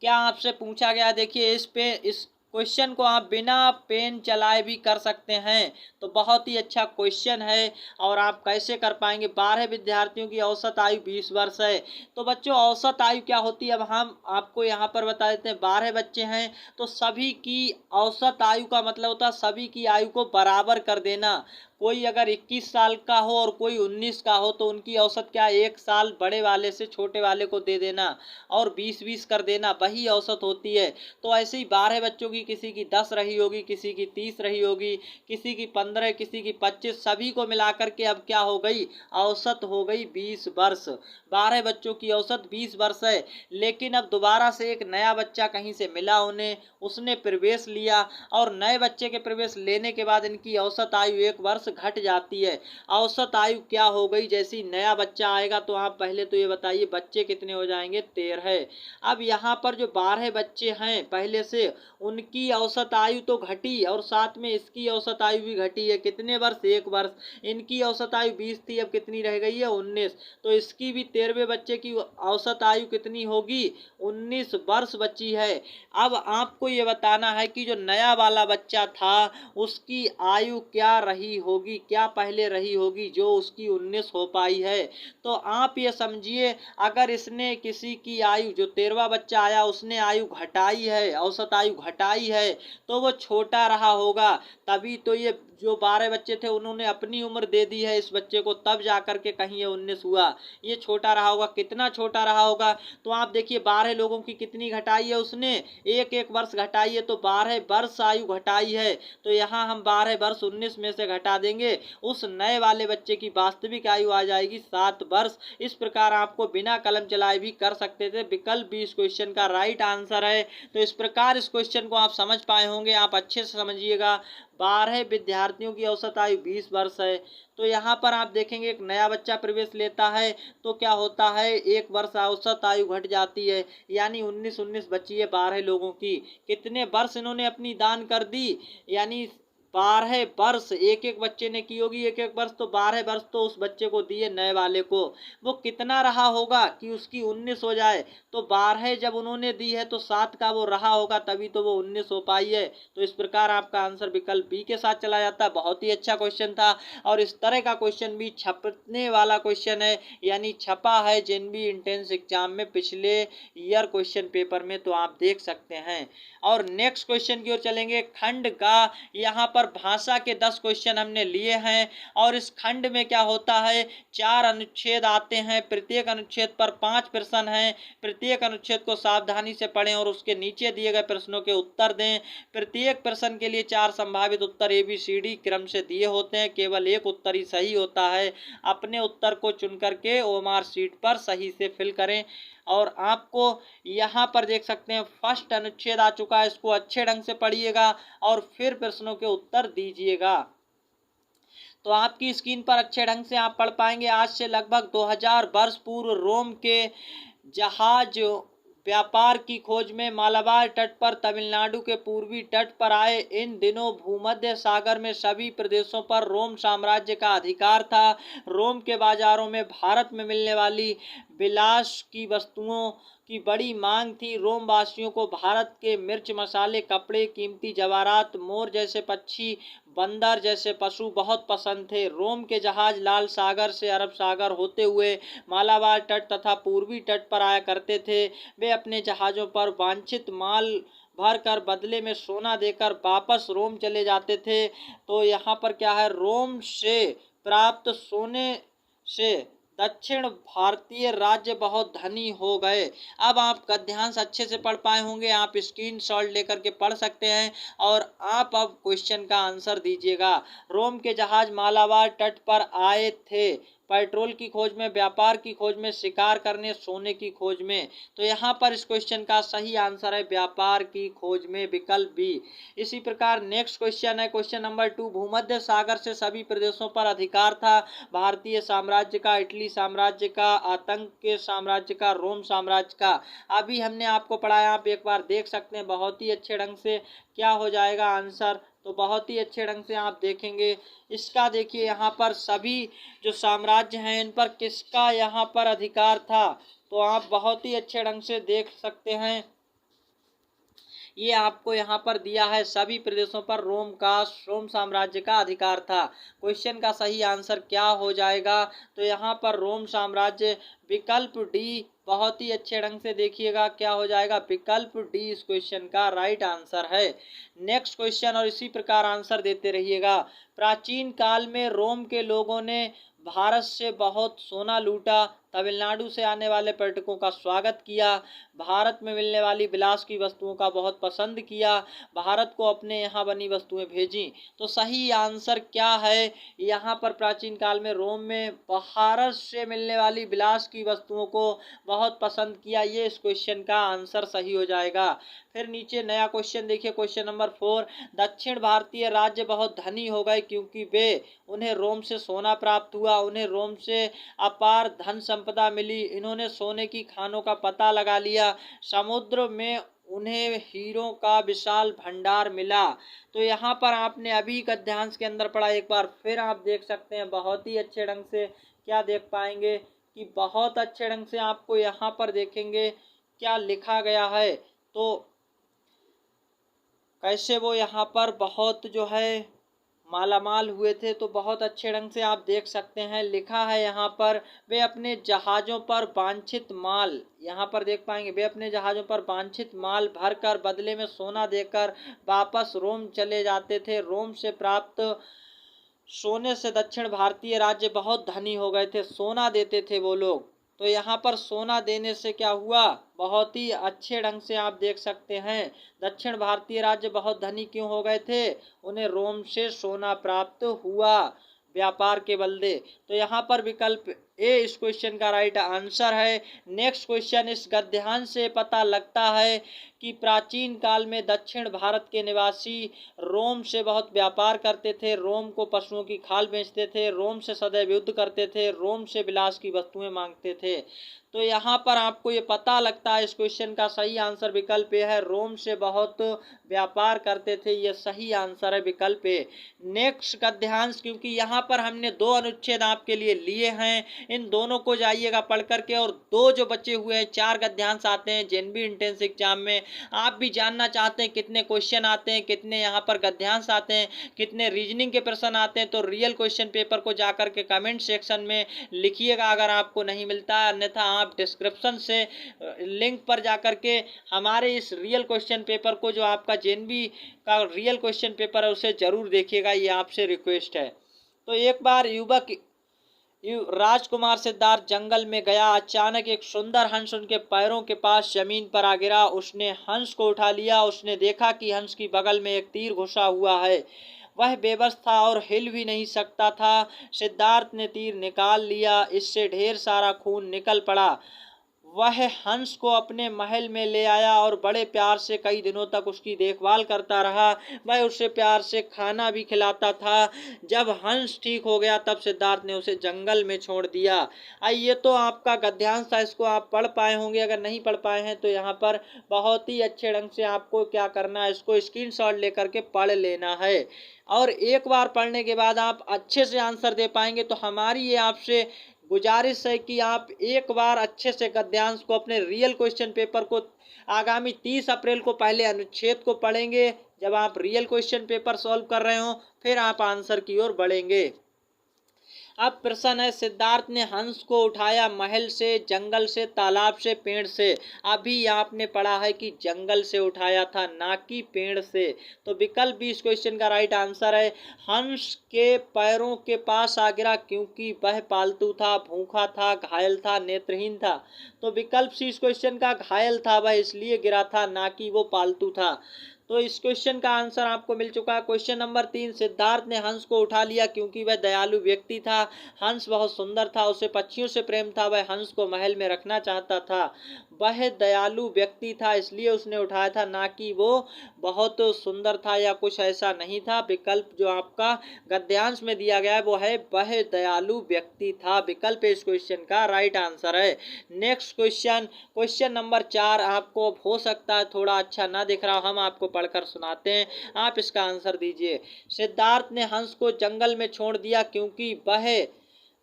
क्या आपसे पूछा गया, देखिए इस क्वेश्चन को आप बिना पेन चलाए भी कर सकते हैं, तो बहुत ही अच्छा क्वेश्चन है। और आप कैसे कर पाएंगे? 12 विद्यार्थियों की औसत आयु 20 वर्ष है। तो बच्चों औसत आयु क्या होती है अब हम आपको यहाँ पर बता देते हैं। 12 बच्चे हैं तो सभी की औसत आयु का मतलब होता है सभी की आयु को बराबर कर देना। कोई अगर 21 साल का हो और कोई 19 का हो तो उनकी औसत क्या है, 1 साल बड़े वाले से छोटे वाले को दे देना और 20-20 कर देना, वही औसत होती है। तो ऐसे ही 12 बच्चों की किसी की 10 रही होगी, किसी की 30 रही होगी, किसी की 15, किसी की 25, सभी को मिलाकर के अब क्या हो गई, औसत हो गई 20 वर्ष। 12 बच्चों की औसत 20 वर्ष है। लेकिन अब दोबारा से एक नया बच्चा कहीं से मिला उन्हें, उसने प्रवेश लिया और नए बच्चे के प्रवेश लेने के बाद इनकी औसत आयु 1 वर्ष घट जाती है। औसत आयु क्या हो गई, जैसे ही नया बच्चा आएगा तो आप पहले तो ये बताइए बच्चे कितने हो जाएंगे, 13। अब यहाँ पर जो 12 बच्चे हैं पहले से, उनकी औसत आयु तो घटी और साथ में इसकी औसत आयु भी घटी है। कितने वर्ष, 1 वर्ष। इनकी औसत आयु 20 थी, अब कितनी रह गई है, 19। तो इसकी भी 13वें बच्चे की औसत आयु कितनी होगी, 19 वर्ष बची है। अब आपको ये बताना है कि जो नया वाला बच्चा था उसकी आयु क्या रही होगी, क्या पहले रही होगी जो उसकी 19 हो पाई है। तो आप ये समझिए अगर इसने किसी की आयु, जो 13वां बच्चा आया उसने आयु घटाई है, औसत आयु घटाई है, तो वो छोटा रहा होगा। तभी तो ये जो 12 बच्चे थे उन्होंने अपनी उम्र दे दी है इस बच्चे को, तब जाकर के कहीं ये 19 हुआ। ये छोटा रहा होगा, कितना छोटा रहा होगा, तो आप देखिए 12 लोगों की कितनी घटाई है उसने, 1-1 वर्ष घटाई है, तो 12 वर्ष आयु घटाई है। तो यहाँ हम 12 वर्ष 19 में से घटा देंगे, उस नए वाले बच्चे की वास्तविक आयु आ जाएगी 7 वर्ष। इस प्रकार आपको बिना कलम चलाए भी कर सकते थे। विकल्प बी इस क्वेश्चन का राइट आंसर है। तो इस प्रकार इस क्वेश्चन को आप आप समझ पाए होंगे, आप अच्छे से समझिएगा। 12 विद्यार्थियों की औसत आयु 20 वर्ष है। तो यहाँ पर आप देखेंगे एक नया बच्चा प्रवेश लेता है तो क्या होता है, 1 वर्ष औसत आयु घट जाती है, यानी 19 बची है 12 लोगों की। कितने वर्ष इन्होंने अपनी दान कर दी, यानी 12 वर्ष एक एक बच्चे ने की होगी, एक एक वर्ष तो 12 वर्ष तो उस बच्चे को दिए नए वाले को। वो कितना रहा होगा कि उसकी 19 हो जाए, तो 12 जब उन्होंने दी है तो 7 का वो रहा होगा, तभी तो वो 19 हो पाई है। तो इस प्रकार आपका आंसर विकल्प बी के साथ चला जाता है। बहुत ही अच्छा क्वेश्चन था और इस तरह का क्वेश्चन भी छपने वाला क्वेश्चन है, यानी छपा है जेएनवी इंट्रेंस एग्जाम में पिछले ईयर क्वेश्चन पेपर में, तो आप देख सकते हैं। और नेक्स्ट क्वेश्चन की ओर चलेंगे। खंड का यहाँ पर भाषा के 10 क्वेश्चन हमने लिए हैं और इस खंड में क्या होता है, 4 अनुच्छेद आते हैं, प्रत्येक अनुच्छेद पर 5 प्रश्न हैं। प्रत्येक अनुच्छेद को सावधानी से पढ़ें और उसके नीचे दिए गए प्रश्नों के उत्तर दें। प्रत्येक प्रश्न के लिए 4 संभावित उत्तर ABCD क्रम से दिए होते हैं, केवल एक उत्तर ही सही होता है। अपने उत्तर को चुन करके OMR शीट पर सही से फिल करें। और आपको यहाँ पर देख सकते हैं फर्स्ट अनुच्छेद आ चुका है, इसको अच्छे ढंग से पढ़िएगा और फिर प्रश्नों के उत्तर दीजिएगा। तो आपकी स्क्रीन पर अच्छे ढंग से आप पढ़ पाएंगे। आज से लगभग 2000 वर्ष पूर्व रोम के जहाज व्यापार की खोज में मालाबार तट पर तमिलनाडु के पूर्वी तट पर आए। इन दिनों भूमध्य सागर में सभी प्रदेशों पर रोम साम्राज्य का अधिकार था। रोम के बाजारों में भारत में मिलने वाली विलास की वस्तुओं की बड़ी मांग थी। रोम वासियों को भारत के मिर्च मसाले, कपड़े, कीमती जवाहरात, मोर जैसे पक्षी, बंदर जैसे पशु बहुत पसंद थे। रोम के जहाज लाल सागर से अरब सागर होते हुए मालाबार तट तथा पूर्वी तट पर आया करते थे। वे अपने जहाज़ों पर वांछित माल भर कर बदले में सोना देकर वापस रोम चले जाते थे। तो यहाँ पर क्या है, रोम से प्राप्त सोने से दक्षिण भारतीय राज्य बहुत धनी हो गए। अब आप गद्यांश अच्छे से पढ़ पाए होंगे, आप स्क्रीनशॉट लेकर के पढ़ सकते हैं और आप अब क्वेश्चन का आंसर दीजिएगा। रोम के जहाज मालाबार तट पर आए थे पेट्रोल की खोज में, व्यापार की खोज में, शिकार करने, सोने की खोज में। तो यहाँ पर इस क्वेश्चन का सही आंसर है व्यापार की खोज में, विकल्प बी। इसी प्रकार नेक्स्ट क्वेश्चन है क्वेश्चन नंबर 2। भूमध्य सागर से सभी प्रदेशों पर अधिकार था। भारतीय साम्राज्य का, इटली साम्राज्य का, आतंक के साम्राज्य का, रोम साम्राज्य का। अभी हमने आपको पढ़ाया, आप एक बार देख सकते हैं बहुत ही अच्छे ढंग से क्या हो जाएगा आंसर। तो बहुत ही अच्छे ढंग से आप देखेंगे इसका। देखिए यहाँ पर सभी जो साम्राज्य हैं इन पर किसका यहाँ पर अधिकार था, तो आप बहुत ही अच्छे ढंग से देख सकते हैं। ये आपको यहाँ पर दिया है सभी प्रदेशों पर रोम साम्राज्य का अधिकार था। क्वेश्चन का सही आंसर क्या हो जाएगा, तो यहाँ पर रोम साम्राज्य, विकल्प डी। बहुत ही अच्छे ढंग से देखिएगा क्या हो जाएगा, विकल्प डी इस क्वेश्चन का राइट आंसर है। नेक्स्ट क्वेश्चन और इसी प्रकार आंसर देते रहिएगा। प्राचीन काल में रोम के लोगों ने भारत से बहुत सोना लूटा, तमिलनाडु से आने वाले पर्यटकों का स्वागत किया, भारत में मिलने वाली विलास की वस्तुओं का बहुत पसंद किया, भारत को अपने यहाँ बनी वस्तुएं भेजी। तो सही आंसर क्या है, यहाँ पर प्राचीन काल में रोम में भारत से मिलने वाली विलास की वस्तुओं को बहुत पसंद किया, ये इस क्वेश्चन का आंसर सही हो जाएगा। फिर नीचे नया क्वेश्चन देखिए क्वेश्चन नंबर 4। दक्षिण भारतीय राज्य बहुत धनी हो गए क्योंकि वे उन्हें रोम से सोना प्राप्त हुआ, उन्हें रोम से अपार धन संपदा मिली, इन्होंने सोने की खानों का पता लगा लिया, समुद्र में उन्हें हीरों का विशाल भंडार मिला। तो यहाँ पर आपने अभी गद्यांश के अंदर पढ़ा, एक बार फिर आप देख सकते हैं बहुत ही अच्छे ढंग से क्या देख पाएंगे कि बहुत अच्छे ढंग से आपको यहाँ पर देखेंगे क्या लिखा गया है। तो कैसे वो यहाँ पर बहुत जो है मालामाल हुए थे, तो बहुत अच्छे ढंग से आप देख सकते हैं लिखा है यहाँ पर, वे अपने जहाज़ों पर वांछित माल, यहाँ पर देख पाएंगे वे अपने जहाज़ों पर वांछित माल भरकर बदले में सोना देकर वापस रोम चले जाते थे। रोम से प्राप्त सोने से दक्षिण भारतीय राज्य बहुत धनी हो गए थे, सोना देते थे वो लोग। तो यहाँ पर सोना देने से क्या हुआ, बहुत ही अच्छे ढंग से आप देख सकते हैं दक्षिण भारतीय राज्य बहुत धनी क्यों हो गए थे, उन्हें रोम से सोना प्राप्त हुआ व्यापार के बदले। तो यहाँ पर विकल्प ए इस क्वेश्चन का राइट आंसर है। नेक्स्ट क्वेश्चन, इस गद्यांश से पता लगता है कि प्राचीन काल में दक्षिण भारत के निवासी रोम से बहुत व्यापार करते थे, रोम को पशुओं की खाल बेचते थे, रोम से सदैव युद्ध करते थे, रोम से विलास की वस्तुएं मांगते थे। तो यहाँ पर आपको ये पता लगता है, इस क्वेश्चन का सही आंसर विकल्प ए है, रोम से बहुत व्यापार करते थे, ये सही आंसर है विकल्प ए। नेक्स्ट गद्यांश, क्योंकि यहाँ पर हमने 2 अनुच्छेद आपके लिए लिए हैं, इन दोनों को जाइएगा पढ़ करके, और 2 जो बचे हुए हैं 4 गद्यांश आते हैं जेएनबी इंट्रेंस एग्जाम में। आप भी जानना चाहते हैं कितने क्वेश्चन आते हैं, कितने यहाँ पर गद्यांश आते हैं, कितने रीजनिंग के प्रश्न आते हैं, तो रियल क्वेश्चन पेपर को जाकर के कमेंट सेक्शन में लिखिएगा अगर आपको नहीं मिलता है, अन्यथा आप डिस्क्रिप्शन से लिंक पर जाकर के हमारे इस रियल क्वेश्चन पेपर को, जो आपका जेएनबी का रियल क्वेश्चन पेपर है, उसे जरूर देखिएगा, ये आपसे रिक्वेस्ट है। तो एक बार राजकुमार सिद्धार्थ जंगल में गया, अचानक एक सुंदर हंस उनके पैरों के पास जमीन पर आ गिरा। उसने हंस को उठा लिया, उसने देखा कि हंस की बगल में एक तीर घुसा हुआ है, वह बेबस था और हिल भी नहीं सकता था। सिद्धार्थ ने तीर निकाल लिया, इससे ढेर सारा खून निकल पड़ा। वह हंस को अपने महल में ले आया और बड़े प्यार से कई दिनों तक उसकी देखभाल करता रहा। वह उसे प्यार से खाना भी खिलाता था। जब हंस ठीक हो गया तब सिद्धार्थ ने उसे जंगल में छोड़ दिया। ये तो आपका गद्यांश था, इसको आप पढ़ पाए होंगे। अगर नहीं पढ़ पाए हैं तो यहाँ पर बहुत ही अच्छे ढंग से आपको क्या करना है, इसको स्क्रीनशॉट लेकर के पढ़ लेना है, और एक बार पढ़ने के बाद आप अच्छे से आंसर दे पाएंगे। तो हमारी ये आपसे गुजारिश है कि आप एक बार अच्छे से गद्यांश को, अपने रियल क्वेश्चन पेपर को, आगामी 30 अप्रैल को पहले अनुच्छेद को पढ़ेंगे। जब आप रियल क्वेश्चन पेपर सॉल्व कर रहे हो फिर आप आंसर की ओर बढ़ेंगे। अब प्रश्न है, सिद्धार्थ ने हंस को उठाया महल से, जंगल से, तालाब से, पेड़ से। अभी आपने पढ़ा है कि जंगल से उठाया था, ना कि पेड़ से। तो विकल्प बी इस क्वेश्चन का राइट आंसर है। हंस के पैरों के पास आ गिरा क्योंकि वह पालतू था, भूखा था, घायल था, नेत्रहीन था। तो विकल्प सी इस क्वेश्चन का घायल था, वह इसलिए गिरा था, ना कि वो पालतू था। तो इस क्वेश्चन का आंसर आपको मिल चुका है। क्वेश्चन नंबर 3, सिद्धार्थ ने हंस को उठा लिया क्योंकि वह दयालु व्यक्ति था। हंस बहुत सुंदर था, उसे पक्षियों से प्रेम था, वह हंस को महल में रखना चाहता था। वह दयालु व्यक्ति था इसलिए उसने उठाया था, ना कि वो बहुत सुंदर था या कुछ ऐसा नहीं था। विकल्प जो आपका गद्यांश में दिया गया है वो है वह दयालु व्यक्ति था। विकल्प इस क्वेश्चन का राइट आंसर है। नेक्स्ट क्वेश्चन, क्वेश्चन नंबर 4 आपको हो सकता है थोड़ा अच्छा ना दिख रहा, हम आपको पढ़कर सुनाते हैं, आप इसका आंसर दीजिए। सिद्धार्थ ने हंस को जंगल में छोड़ दिया क्योंकि वह,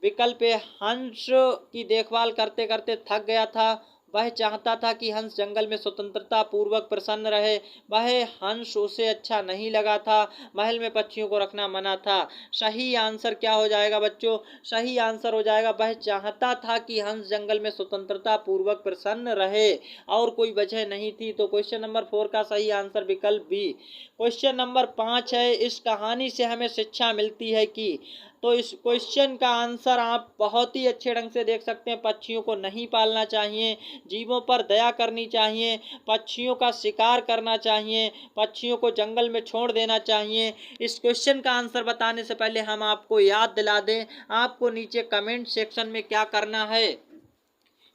विकल्प हंस की देखभाल करते करते थक गया था। वह चाहता था कि हंस जंगल में स्वतंत्रता पूर्वक प्रसन्न रहे। वह हंस उसे अच्छा नहीं लगा था। महल में पक्षियों को रखना मना था। सही आंसर क्या हो जाएगा बच्चों? सही आंसर हो जाएगा वह चाहता था कि हंस जंगल में स्वतंत्रता पूर्वक प्रसन्न रहे, और कोई वजह नहीं थी। तो क्वेश्चन नंबर 4 का सही आंसर विकल्प बी। क्वेश्चन नंबर 5 है, इस कहानी से हमें शिक्षा मिलती है कि, तो इस क्वेश्चन का आंसर आप बहुत ही अच्छे ढंग से देख सकते हैं। पक्षियों को नहीं पालना चाहिए, जीवों पर दया करनी चाहिए, पक्षियों का शिकार करना चाहिए, पक्षियों को जंगल में छोड़ देना चाहिए। इस क्वेश्चन का आंसर बताने से पहले हम आपको याद दिला दें, आपको नीचे कमेंट सेक्शन में क्या करना है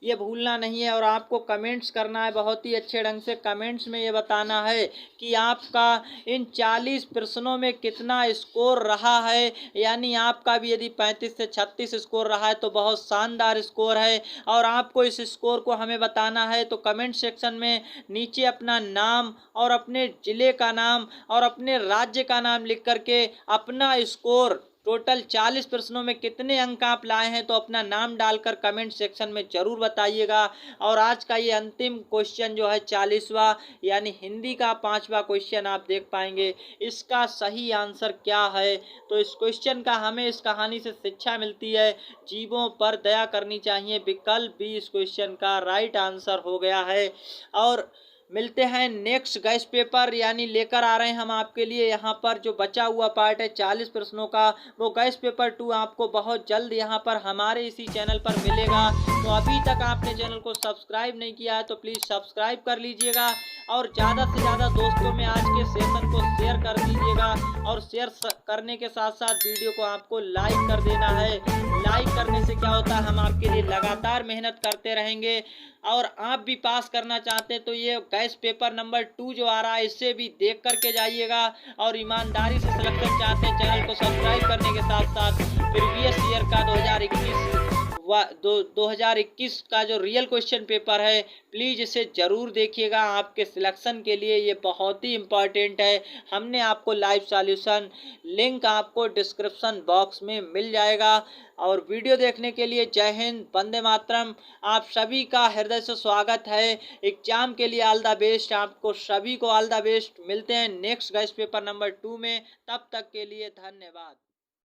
ये भूलना नहीं है, और आपको कमेंट्स करना है बहुत ही अच्छे ढंग से। कमेंट्स में ये बताना है कि आपका इन 40 प्रश्नों में कितना स्कोर रहा है। यानी आपका भी यदि 35 से 36 स्कोर रहा है तो बहुत शानदार स्कोर है, और आपको इस स्कोर को हमें बताना है। तो कमेंट सेक्शन में नीचे अपना नाम और अपने ज़िले का नाम और अपने राज्य का नाम लिख करके अपना स्कोर, टोटल 40 प्रश्नों में कितने अंक आप लाए हैं, तो अपना नाम डालकर कमेंट सेक्शन में जरूर बताइएगा। और आज का ये अंतिम क्वेश्चन जो है 40वां, यानी हिंदी का 5वां क्वेश्चन आप देख पाएंगे। इसका सही आंसर क्या है? तो इस क्वेश्चन का हमें इस कहानी से शिक्षा मिलती है, जीवों पर दया करनी चाहिए। विकल्प बी इस क्वेश्चन का राइट आंसर हो गया है। और मिलते हैं नेक्स्ट गैस पेपर, यानी लेकर आ रहे हैं हम आपके लिए यहाँ पर जो बचा हुआ पार्ट है 40 प्रश्नों का, वो गैस पेपर 2 आपको बहुत जल्द यहाँ पर हमारे इसी चैनल पर मिलेगा। तो अभी तक आपने चैनल को सब्सक्राइब नहीं किया है तो प्लीज़ सब्सक्राइब कर लीजिएगा, और ज़्यादा से ज़्यादा दोस्तों में आज के सेशन को शेयर कर दीजिएगा और शेयर करने के साथ साथ वीडियो को आपको लाइक कर देना है। लाइक करने से क्या होता है, हम आपके लिए लगातार मेहनत करते रहेंगे। और आप भी पास करना चाहते हैं तो ये गैस पेपर नंबर 2 जो आ रहा है इसे भी देख करके जाइएगा। और ईमानदारी से सिलेक्शन चाहते हैं चैनल को सब्सक्राइब करने के साथ साथ प्रीवियस ईयर का 2021 का जो रियल क्वेश्चन पेपर है प्लीज़ इसे ज़रूर देखिएगा। आपके सिलेक्शन के लिए ये बहुत ही इम्पॉर्टेंट है। हमने आपको लाइव सॉल्यूशन लिंक आपको डिस्क्रिप्शन बॉक्स में मिल जाएगा। और वीडियो देखने के लिए जय हिंद, वंदे मातरम। आप सभी का हृदय से स्वागत है। एग्जाम के लिए ऑल द बेस्ट, आपको सभी को ऑल द बेस्ट। मिलते हैं नेक्स्ट गैस पेपर नंबर 2 में, तब तक के लिए धन्यवाद।